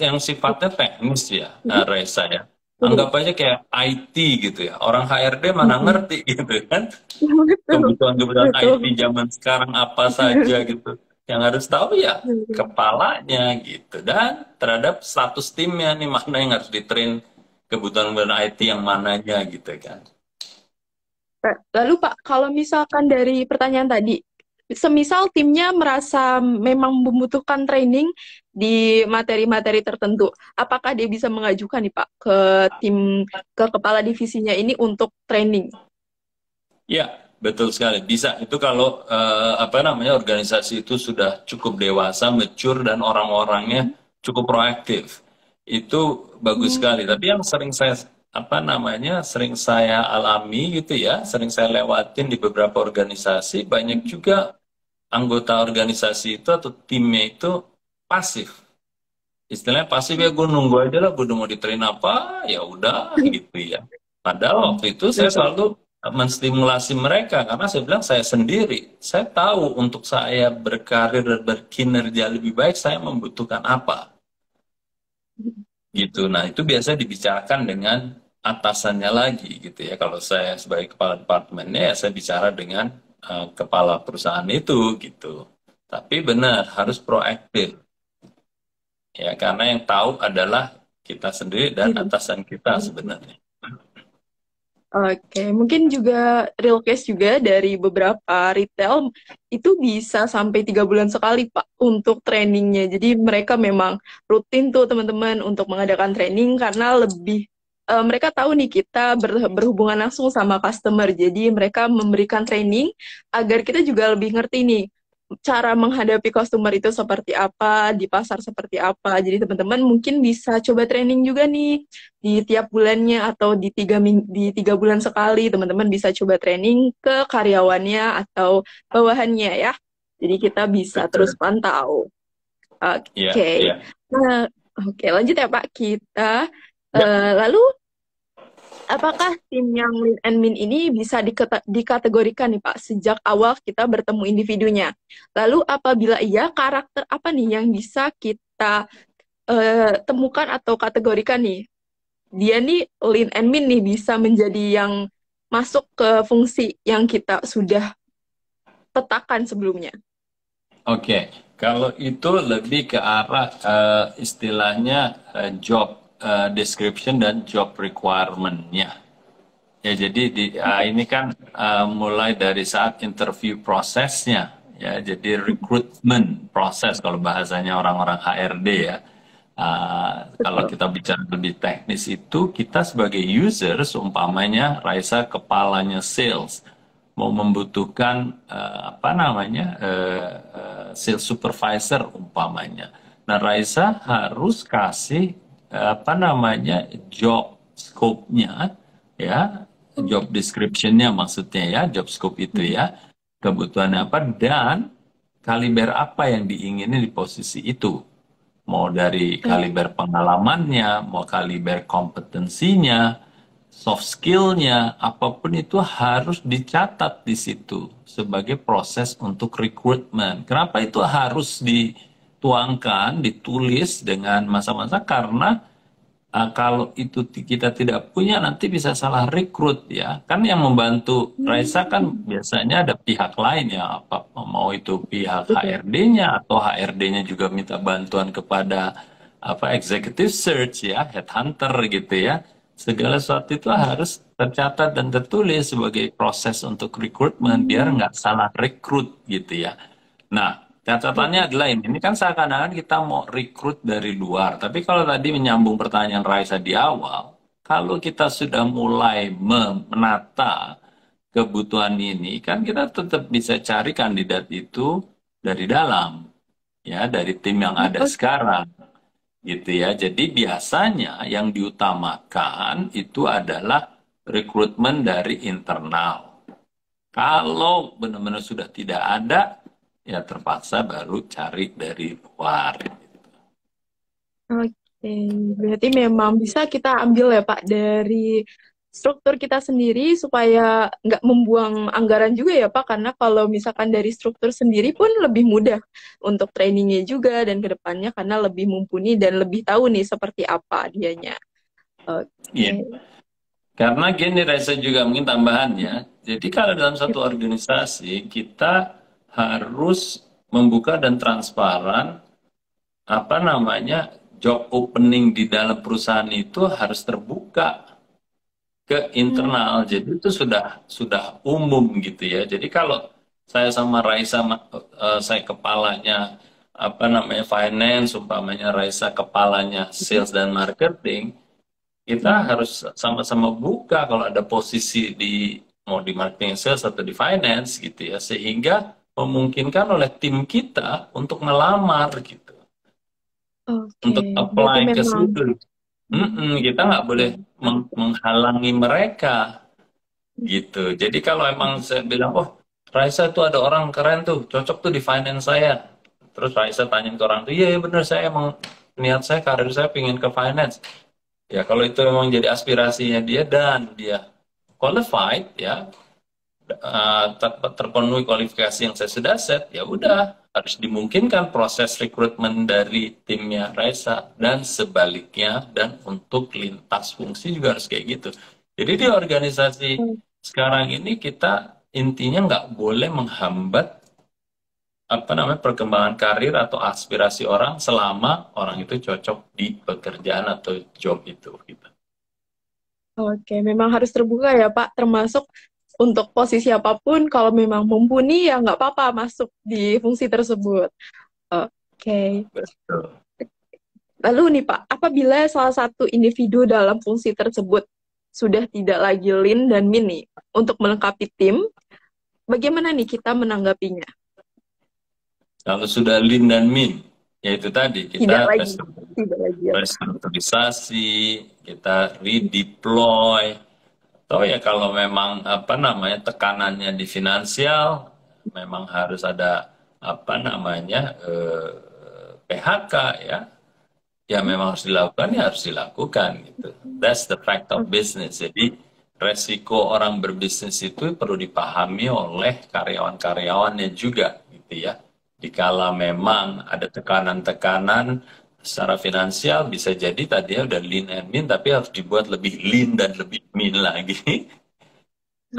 yang sifatnya teknis ya, Mm-mm. Raisa ya. Anggap aja kayak IT gitu ya. Orang HRD mana Mm-mm. ngerti gitu kan. Betul, Kebutuhan-kebutuhan IT betul. zaman sekarang apa saja gitu. Yang harus tahu ya kepalanya gitu. Dan terhadap status timnya nih, mana yang harus di-train, kebutuhan-kebutuhan IT yang mananya gitu kan. Lalu Pak, kalau misalkan dari pertanyaan tadi, semisal timnya merasa memang membutuhkan training di materi-materi tertentu, apakah dia bisa mengajukan nih Pak ke tim, ke kepala divisinya ini untuk training? Ya, betul sekali. Bisa. Itu kalau apa namanya organisasi itu sudah cukup dewasa, mature dan orang-orangnya cukup proaktif. Itu bagus Hmm. sekali. Tapi yang sering saya apa namanya sering saya alami gitu ya, sering saya lewatin di beberapa organisasi, banyak juga anggota organisasi itu atau timnya itu pasif. Istilahnya pasif ya, gue nunggu aja lah, gue udah mau di-train apa, ya udah gitu ya. Padahal waktu itu saya Betul. selalu menstimulasi mereka karena saya bilang saya sendiri, saya tahu untuk saya berkarir dan berkinerja lebih baik saya membutuhkan apa gitu. Nah itu biasa dibicarakan dengan atasannya lagi gitu ya. Kalau saya sebagai kepala departemennya ya saya bicara dengan kepala perusahaan itu gitu. Tapi benar harus proaktif ya karena yang tahu adalah kita sendiri dan Gitu. atasan kita sebenarnya. Oke, mungkin juga real case juga dari beberapa retail itu bisa sampai 3 bulan sekali Pak untuk trainingnya. Jadi mereka memang rutin tuh teman-teman untuk mengadakan training karena lebih mereka tahu nih kita berhubungan langsung sama customer. Jadi mereka memberikan training agar kita juga lebih ngerti nih cara menghadapi customer itu seperti apa, di pasar seperti apa. Jadi teman-teman mungkin bisa coba training juga nih di tiap bulannya atau di 3 bulan sekali teman-teman bisa coba training ke karyawannya atau bawahannya ya. Jadi kita bisa terus Betul. pantau. Ya, Oke. ya. Nah, oke lanjut ya Pak. Kita Ya, lalu apakah tim yang lean and mean ini bisa dikategorikan nih Pak sejak awal kita bertemu individunya? Lalu apabila iya, karakter apa nih yang bisa kita temukan atau kategorikan nih? Dia nih lean and mean nih bisa menjadi yang masuk ke fungsi yang kita sudah petakan sebelumnya. oke. Kalau itu lebih ke arah istilahnya job description dan job requirement-nya. Ya, jadi ini kan mulai dari saat interview prosesnya, ya, jadi recruitment proses kalau bahasanya orang-orang HRD ya. Kalau Betul. kita bicara lebih teknis itu, kita sebagai user, seumpamanya Raisa kepalanya sales, mau membutuhkan apa namanya sales supervisor umpamanya. Nah, Raisa harus kasih apa namanya job scope-nya ya, job description-nya maksudnya ya, job scope itu ya, kebutuhannya apa dan kaliber apa yang diingini di posisi itu. Mau dari kaliber pengalamannya, mau kaliber kompetensinya, soft skill-nya, apapun itu harus dicatat di situ sebagai proses untuk rekrutmen. Kenapa itu harus dituangkan, ditulis dengan masa-masa? Karena Kalau itu kita tidak punya nanti bisa salah rekrut ya. Kan yang membantu Raisa kan Hmm, biasanya ada pihak lain ya, apa mau itu pihak betul. HRD-nya atau HRD-nya juga minta bantuan kepada apa executive search ya, headhunter gitu ya. Segala sesuatu itu harus tercatat dan tertulis sebagai proses untuk rekrutmen biar Hmm, nggak salah rekrut gitu ya. Nah, oke. catatannya adalah ini kan seakan-akan kita mau rekrut dari luar. Tapi kalau tadi menyambung pertanyaan Raisa di awal, kalau kita sudah mulai menata kebutuhan ini, kan kita tetap bisa cari kandidat itu dari dalam, ya, dari tim yang ada Oh, sekarang, gitu ya. Jadi biasanya yang diutamakan itu adalah rekrutmen dari internal. Kalau benar-benar sudah tidak ada, ya terpaksa baru cari dari luar. oke, berarti memang bisa kita ambil ya Pak dari struktur kita sendiri supaya nggak membuang anggaran juga ya Pak, karena kalau misalkan dari struktur sendiri pun lebih mudah untuk trainingnya juga dan kedepannya karena lebih mumpuni dan lebih tahu nih seperti apa dianya. Iya. Oke. Karena gini Reza juga mungkin tambahannya. Jadi kalau dalam satu organisasi kita harus membuka dan transparan apa namanya job opening di dalam perusahaan itu harus terbuka ke Hmm, internal. Jadi itu sudah umum gitu ya. Jadi kalau saya sama Raisa saya kepalanya apa namanya finance, umpamanya Raisa kepalanya sales dan marketing, kita hmm. harus sama-sama buka kalau ada posisi di mau di marketing sales atau di finance gitu ya, sehingga memungkinkan oleh tim kita untuk ngelamar gitu, Oke, untuk berarti apply ke memang. situ. Kita nggak Oke. boleh menghalangi mereka gitu. Jadi kalau emang saya bilang, oh Raisa tuh ada orang keren tuh, cocok tuh di finance saya. Terus Raisa tanyain ke orang tuh, iya ya bener saya emang niat saya karir saya pingin ke finance. Ya kalau itu memang jadi aspirasinya dia dan dia qualified ya terpenuhi kualifikasi yang saya sudah set, ya udah harus dimungkinkan proses rekrutmen dari timnya Raisa dan sebaliknya dan untuk lintas fungsi juga harus kayak gitu. Jadi di organisasi sekarang ini kita intinya nggak boleh menghambat apa namanya perkembangan karir atau aspirasi orang selama orang itu cocok di pekerjaan atau job itu gitu. Oke, memang harus terbuka ya Pak, termasuk untuk posisi apapun, kalau memang mumpuni ya nggak apa-apa masuk di fungsi tersebut. Oke, Betul. lalu nih Pak, apabila salah satu individu dalam fungsi tersebut sudah tidak lagi Lin dan Min nih, untuk melengkapi tim, bagaimana nih kita menanggapinya? Kalau sudah lean dan mean, yaitu tadi Tidak kita lagi, tidak lagi ya Pak. restrukturisasi, kita redeploy, atau ya kalau memang apa namanya tekanannya di finansial, memang harus ada apa namanya PHK ya, ya memang harus dilakukan ya harus dilakukan gitu. That's the fact of business. Jadi resiko orang berbisnis itu perlu dipahami oleh karyawan-karyawannya juga gitu ya. Dikala memang ada tekanan-tekanan secara finansial bisa jadi tadi ya udah lean and mean tapi harus dibuat lebih lean dan lebih mean lagi.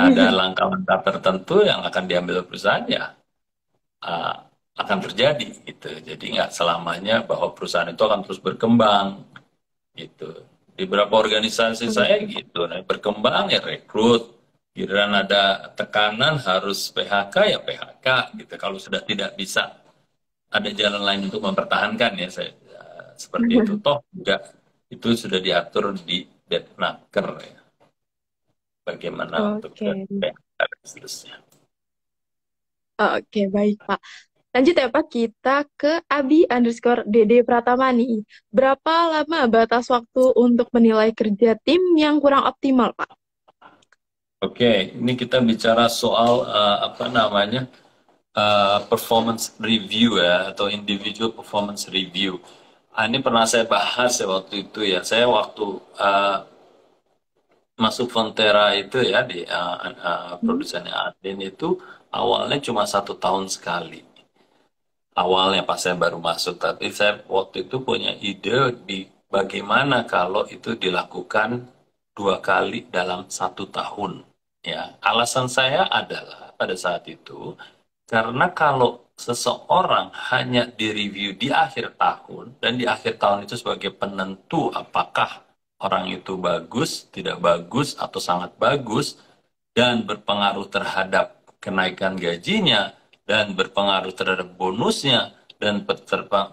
Ada langkah-langkah tertentu yang akan diambil perusahaan ya uh, akan terjadi gitu. Jadi nggak selamanya bahwa perusahaan itu akan terus berkembang gitu. Di beberapa organisasi saya gitu, nah, berkembang ya rekrut, giliran ada tekanan harus PHK ya PHK gitu. Kalau sudah tidak bisa ada jalan lain untuk mempertahankan ya saya seperti itu. Toh juga itu sudah diatur di Bidnaker ya, bagaimana untuk Oke, PHK dan seterusnya. oke baik Pak. Lanjut ya Pak, kita ke Abi_Dede Pratama nih. Berapa lama batas waktu untuk menilai kerja tim yang kurang optimal, Pak? Oke, ini kita bicara soal apa namanya performance review ya atau individual performance review. Ini pernah saya bahas ya waktu itu ya. Saya waktu masuk Frontera itu ya di Hmm. produsennya Adin itu awalnya cuma 1 tahun sekali. Awalnya pas saya baru masuk, tapi saya waktu itu punya ide bagaimana kalau itu dilakukan 2 kali dalam 1 tahun? Ya, alasan saya adalah pada saat itu karena kalau seseorang hanya direview di akhir tahun dan di akhir tahun itu sebagai penentu apakah orang itu bagus, tidak bagus, atau sangat bagus dan berpengaruh terhadap kenaikan gajinya dan berpengaruh terhadap bonusnya dan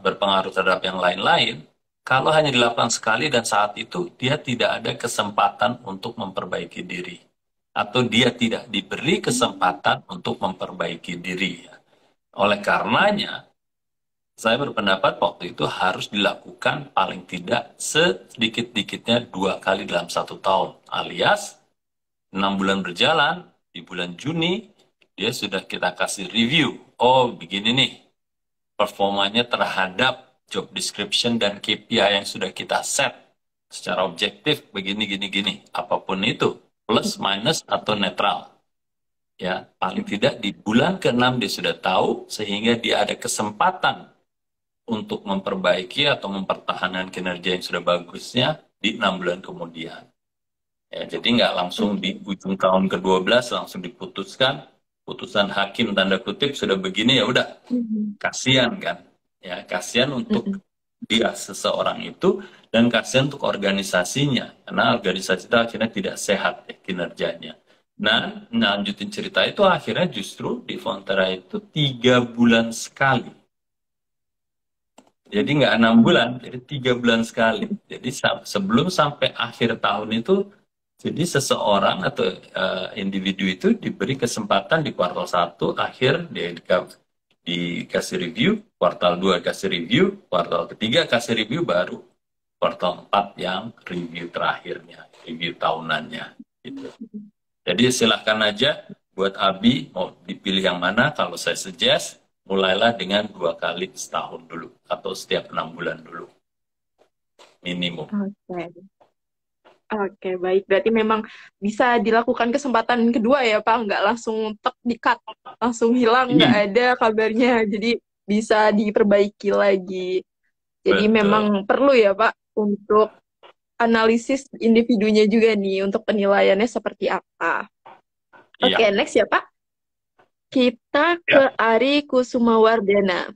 berpengaruh terhadap yang lain-lain, kalau hanya dilakukan sekali dan saat itu dia tidak ada kesempatan untuk memperbaiki diri atau dia tidak diberi kesempatan untuk memperbaiki diri. Oleh karenanya, saya berpendapat waktu itu harus dilakukan paling tidak sedikit-dikitnya 2 kali dalam 1 tahun. Alias 6 bulan berjalan, di bulan Juni dia sudah kita kasih review. Oh, begini nih performanya terhadap job description dan KPI yang sudah kita set secara objektif begini gini gini, apapun itu, plus minus atau netral. Ya, paling tidak di bulan ke-6 dia sudah tahu sehingga dia ada kesempatan untuk memperbaiki atau mempertahankan kinerja yang sudah bagusnya di 6 bulan kemudian. Ya, jadi nggak langsung di ujung tahun ke-12 langsung diputuskan, putusan hakim tanda kutip sudah begini, ya udah, kasihan kan. Ya, kasihan untuk dia seseorang itu dan kasihan untuk organisasinya karena organisasi itu akhirnya tidak sehat ya, kinerjanya. Nah, lanjutin cerita itu akhirnya justru di Fonterra itu 3 bulan sekali. Jadi nggak 6 bulan, jadi 3 bulan sekali. Jadi sebelum sampai akhir tahun itu, jadi seseorang atau individu itu diberi kesempatan di kuartal 1 akhir dia dikasih review, kuartal 2 kasih review, kuartal ketiga kasih review, baru kuartal 4 yang review terakhirnya, review tahunannya. Gitu. Jadi silahkan aja buat Abi mau dipilih yang mana. Kalau saya suggest mulailah dengan 2 kali setahun dulu atau setiap 6 bulan dulu minimum. Oke, baik. Berarti memang bisa dilakukan kesempatan kedua ya, Pak. Nggak langsung tek di-cut, langsung hilang, nggak ada kabarnya. Jadi bisa diperbaiki lagi. Jadi Betul. memang perlu ya, Pak, untuk analisis individunya juga nih, untuk penilaiannya seperti apa. Oke, next ya, Pak. Kita ke Ari Kusumawardana.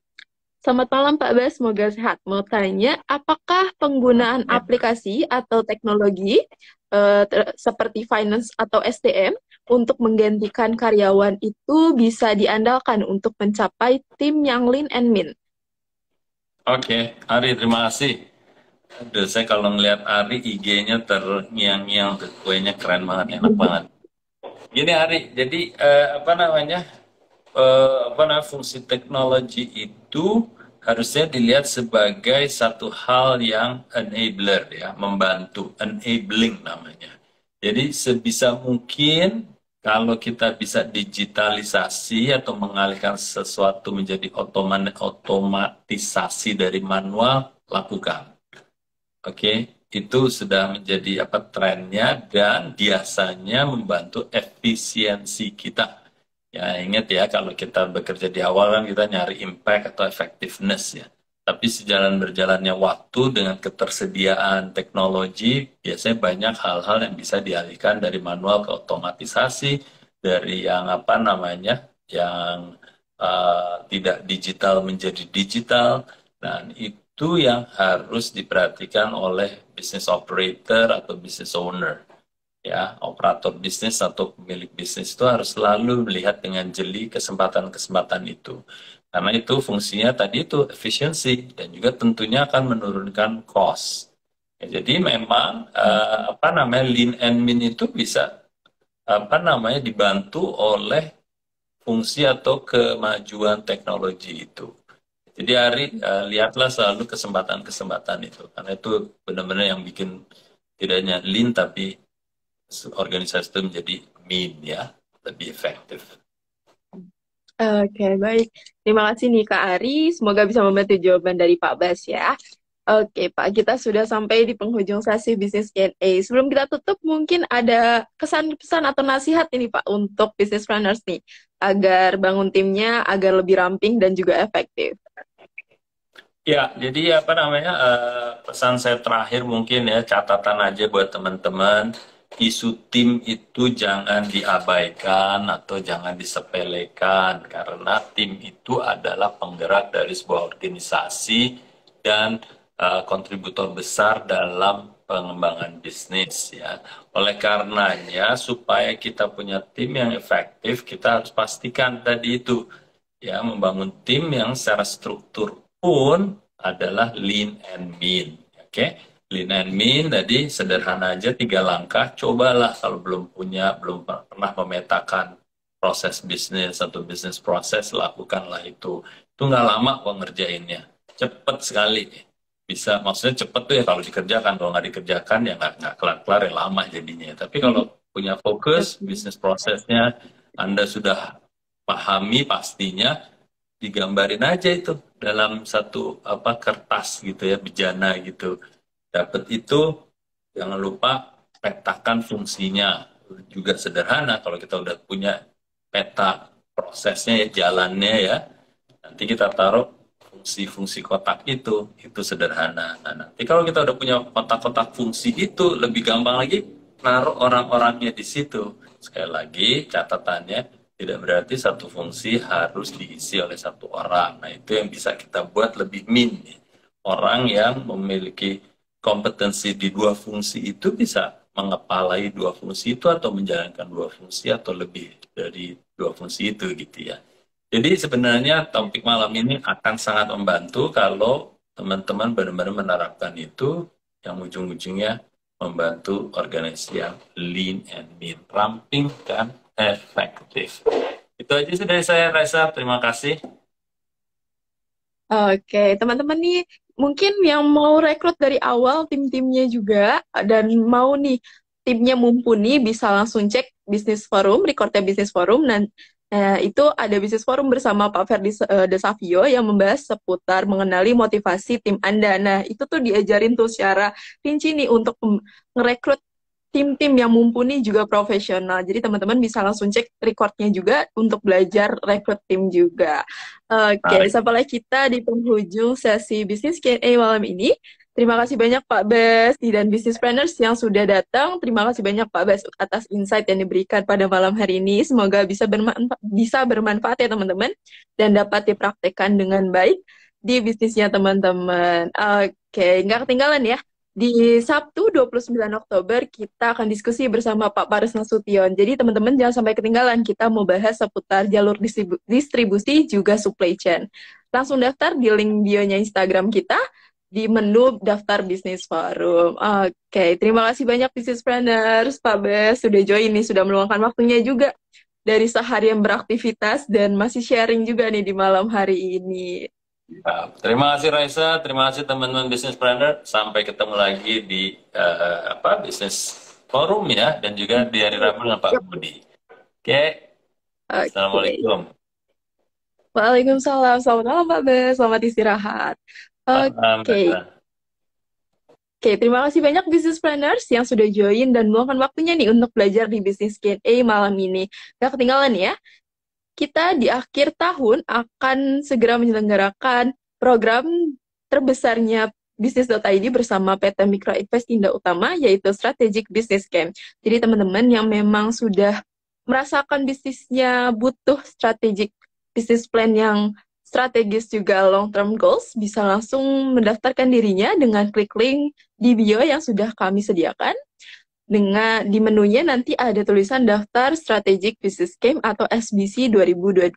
Selamat malam Pak Bas, semoga sehat. Mau tanya, apakah penggunaan aplikasi atau teknologi seperti finance atau SDM untuk menggantikan karyawan itu bisa diandalkan untuk mencapai tim yang lean and mean? Oke, Ari, terima kasih. Aduh, saya kalau ngeliat Ari IG-nya terngiang-ngiang, kuenya keren banget, enak banget. Gini Ari, jadi fungsi teknologi itu harusnya dilihat sebagai satu hal yang enabler ya, membantu, enabling namanya. Jadi sebisa mungkin kalau kita bisa digitalisasi atau mengalihkan sesuatu menjadi otomatisasi dari manual, lakukan. Oke, itu sudah menjadi trennya dan biasanya membantu efisiensi kita. Ya, ingat ya, kalau kita bekerja di awal kan kita nyari impact atau effectiveness ya. Tapi sejalan berjalannya waktu dengan ketersediaan teknologi, biasanya banyak hal-hal yang bisa dialihkan dari manual ke otomatisasi, dari yang yang tidak digital menjadi digital, dan itu yang harus diperhatikan oleh business operator atau business owner. Ya, operator bisnis atau pemilik bisnis itu harus selalu melihat dengan jeli kesempatan-kesempatan itu. Karena itu fungsinya tadi itu efisiensi dan juga tentunya akan menurunkan cost. Ya, jadi memang lean and mean itu bisa dibantu oleh fungsi atau kemajuan teknologi itu. Jadi Ari, lihatlah selalu kesempatan-kesempatan itu. Karena itu benar-benar yang bikin tidak hanya lean tapi organisasi itu menjadi mean ya, lebih efektif. Oke, baik. Terima kasih nih Kak Ari. Semoga bisa membantu jawaban dari Pak Bas ya. Oke Pak, kita sudah sampai di penghujung sesi bisnis Q&A. Sebelum kita tutup, mungkin ada kesan-pesan atau nasihat ini Pak untuk business planners nih, agar bangun timnya agar lebih ramping dan juga efektif. Ya, jadi apa namanya, pesan saya terakhir mungkin ya, catatan aja buat teman-teman, isu tim itu jangan diabaikan atau jangan disepelekan, karena tim itu adalah penggerak dari sebuah organisasi dan kontributor besar dalam pengembangan bisnis ya. Oleh karenanya, supaya kita punya tim yang efektif, kita harus pastikan tadi itu ya, membangun tim yang secara struktur pun adalah lean and mean. Oke, lean and mean tadi sederhana aja, 3 langkah. Cobalah kalau belum pernah memetakan proses bisnis atau bisnis proses, lakukanlah itu. Itu nggak lama kok ngerjainnya, cepet sekali. Bisa, maksudnya cepet tuh ya kalau dikerjakan, kalau nggak dikerjakan ya nggak kelar-kelar ya, lama jadinya. Tapi kalau punya fokus bisnis prosesnya, Anda sudah pahami pastinya, digambarin aja itu dalam satu apa kertas gitu ya, bejana gitu. Dapat itu, jangan lupa petakan fungsinya. Juga sederhana kalau kita udah punya peta prosesnya ya, jalannya ya. Nanti kita taruh fungsi-fungsi kotak itu sederhana. Nah, nanti kalau kita udah punya kotak-kotak fungsi itu, lebih gampang lagi naruh orang-orangnya di situ. Sekali lagi, catatannya tidak berarti satu fungsi harus diisi oleh satu orang. Nah, itu yang bisa kita buat lebih min. Orang yang memiliki kompetensi di 2 fungsi itu bisa mengepalai 2 fungsi itu atau menjalankan 2 fungsi atau lebih dari 2 fungsi itu gitu ya. Jadi sebenarnya topik malam ini akan sangat membantu kalau teman-teman benar-benar menerapkan itu, yang ujung-ujungnya membantu organisasi yang lean and mean, ramping dan efektif. Itu aja sih dari saya, Raisa. Terima kasih. Oke, teman-teman nih mungkin yang mau rekrut dari awal tim-timnya juga dan mau nih timnya mumpuni bisa langsung cek bisnis forum, recordnya bisnis forum dan itu ada bisnis forum bersama Pak Ferdi Desavio yang membahas seputar mengenali motivasi tim Anda. Nah, itu tuh diajarin tuh secara rinci nih untuk ngerekrut tim-tim yang mumpuni juga profesional. Jadi teman-teman bisa langsung cek recordnya juga untuk belajar rekrut tim juga. Oke, Baik. sampailah kita di penghujung sesi bisnis Q&A malam ini. Terima kasih banyak Pak Bas dan Business Planners yang sudah datang. Terima kasih banyak Pak Bas atas insight yang diberikan pada malam hari ini. Semoga bisa bermanfaat ya teman-teman dan dapat dipraktekkan dengan baik di bisnisnya teman-teman. Oke, nggak ketinggalan ya. Di Sabtu 29 Oktober kita akan diskusi bersama Pak Paris Nasution. Jadi teman-teman jangan sampai ketinggalan, kita mau bahas seputar jalur distribusi juga supply chain. Langsung daftar di link bio-nya Instagram kita di menu daftar bisnis forum. Oke, terima kasih banyak Business Planners, Pak Bes sudah join nih, sudah meluangkan waktunya juga dari seharian beraktivitas dan masih sharing juga nih di malam hari ini. Ya, terima kasih Raisa, terima kasih teman-teman Business Planner. Sampai ketemu lagi di bisnis forum ya, dan juga di hari Rabu dengan Pak Yap. Budi. Oke, Oke. Assalamualaikum. Waalaikumsalam. Selamat malam, Pak Bes. Selamat istirahat. Salam, Oke. Raisa. Oke, terima kasih banyak Business Planners yang sudah join dan meluangkan waktunya nih untuk belajar di Business Q&A malam ini. Gak ketinggalan ya, kita di akhir tahun akan segera menyelenggarakan program terbesarnya Bisnis.id bersama PT Mikro Invest Indah Utama, yaitu Strategic Business Camp. Jadi teman-teman yang memang sudah merasakan bisnisnya butuh strategic business plan yang strategis juga long term goals, bisa langsung mendaftarkan dirinya dengan klik link di bio yang sudah kami sediakan. Dengan di menunya nanti ada tulisan daftar Strategic Business Camp atau SBC 2022.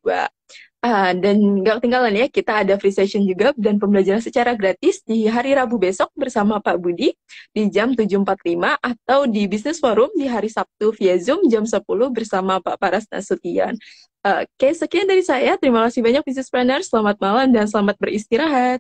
Dan nggak ketinggalan ya, kita ada free session juga dan pembelajaran secara gratis di hari Rabu besok bersama Pak Budi di jam 7.45 atau di Business Forum di hari Sabtu via Zoom jam 10 bersama Pak Paras Nasution. Oke, sekian dari saya. Terima kasih banyak Business Planner. Selamat malam dan selamat beristirahat.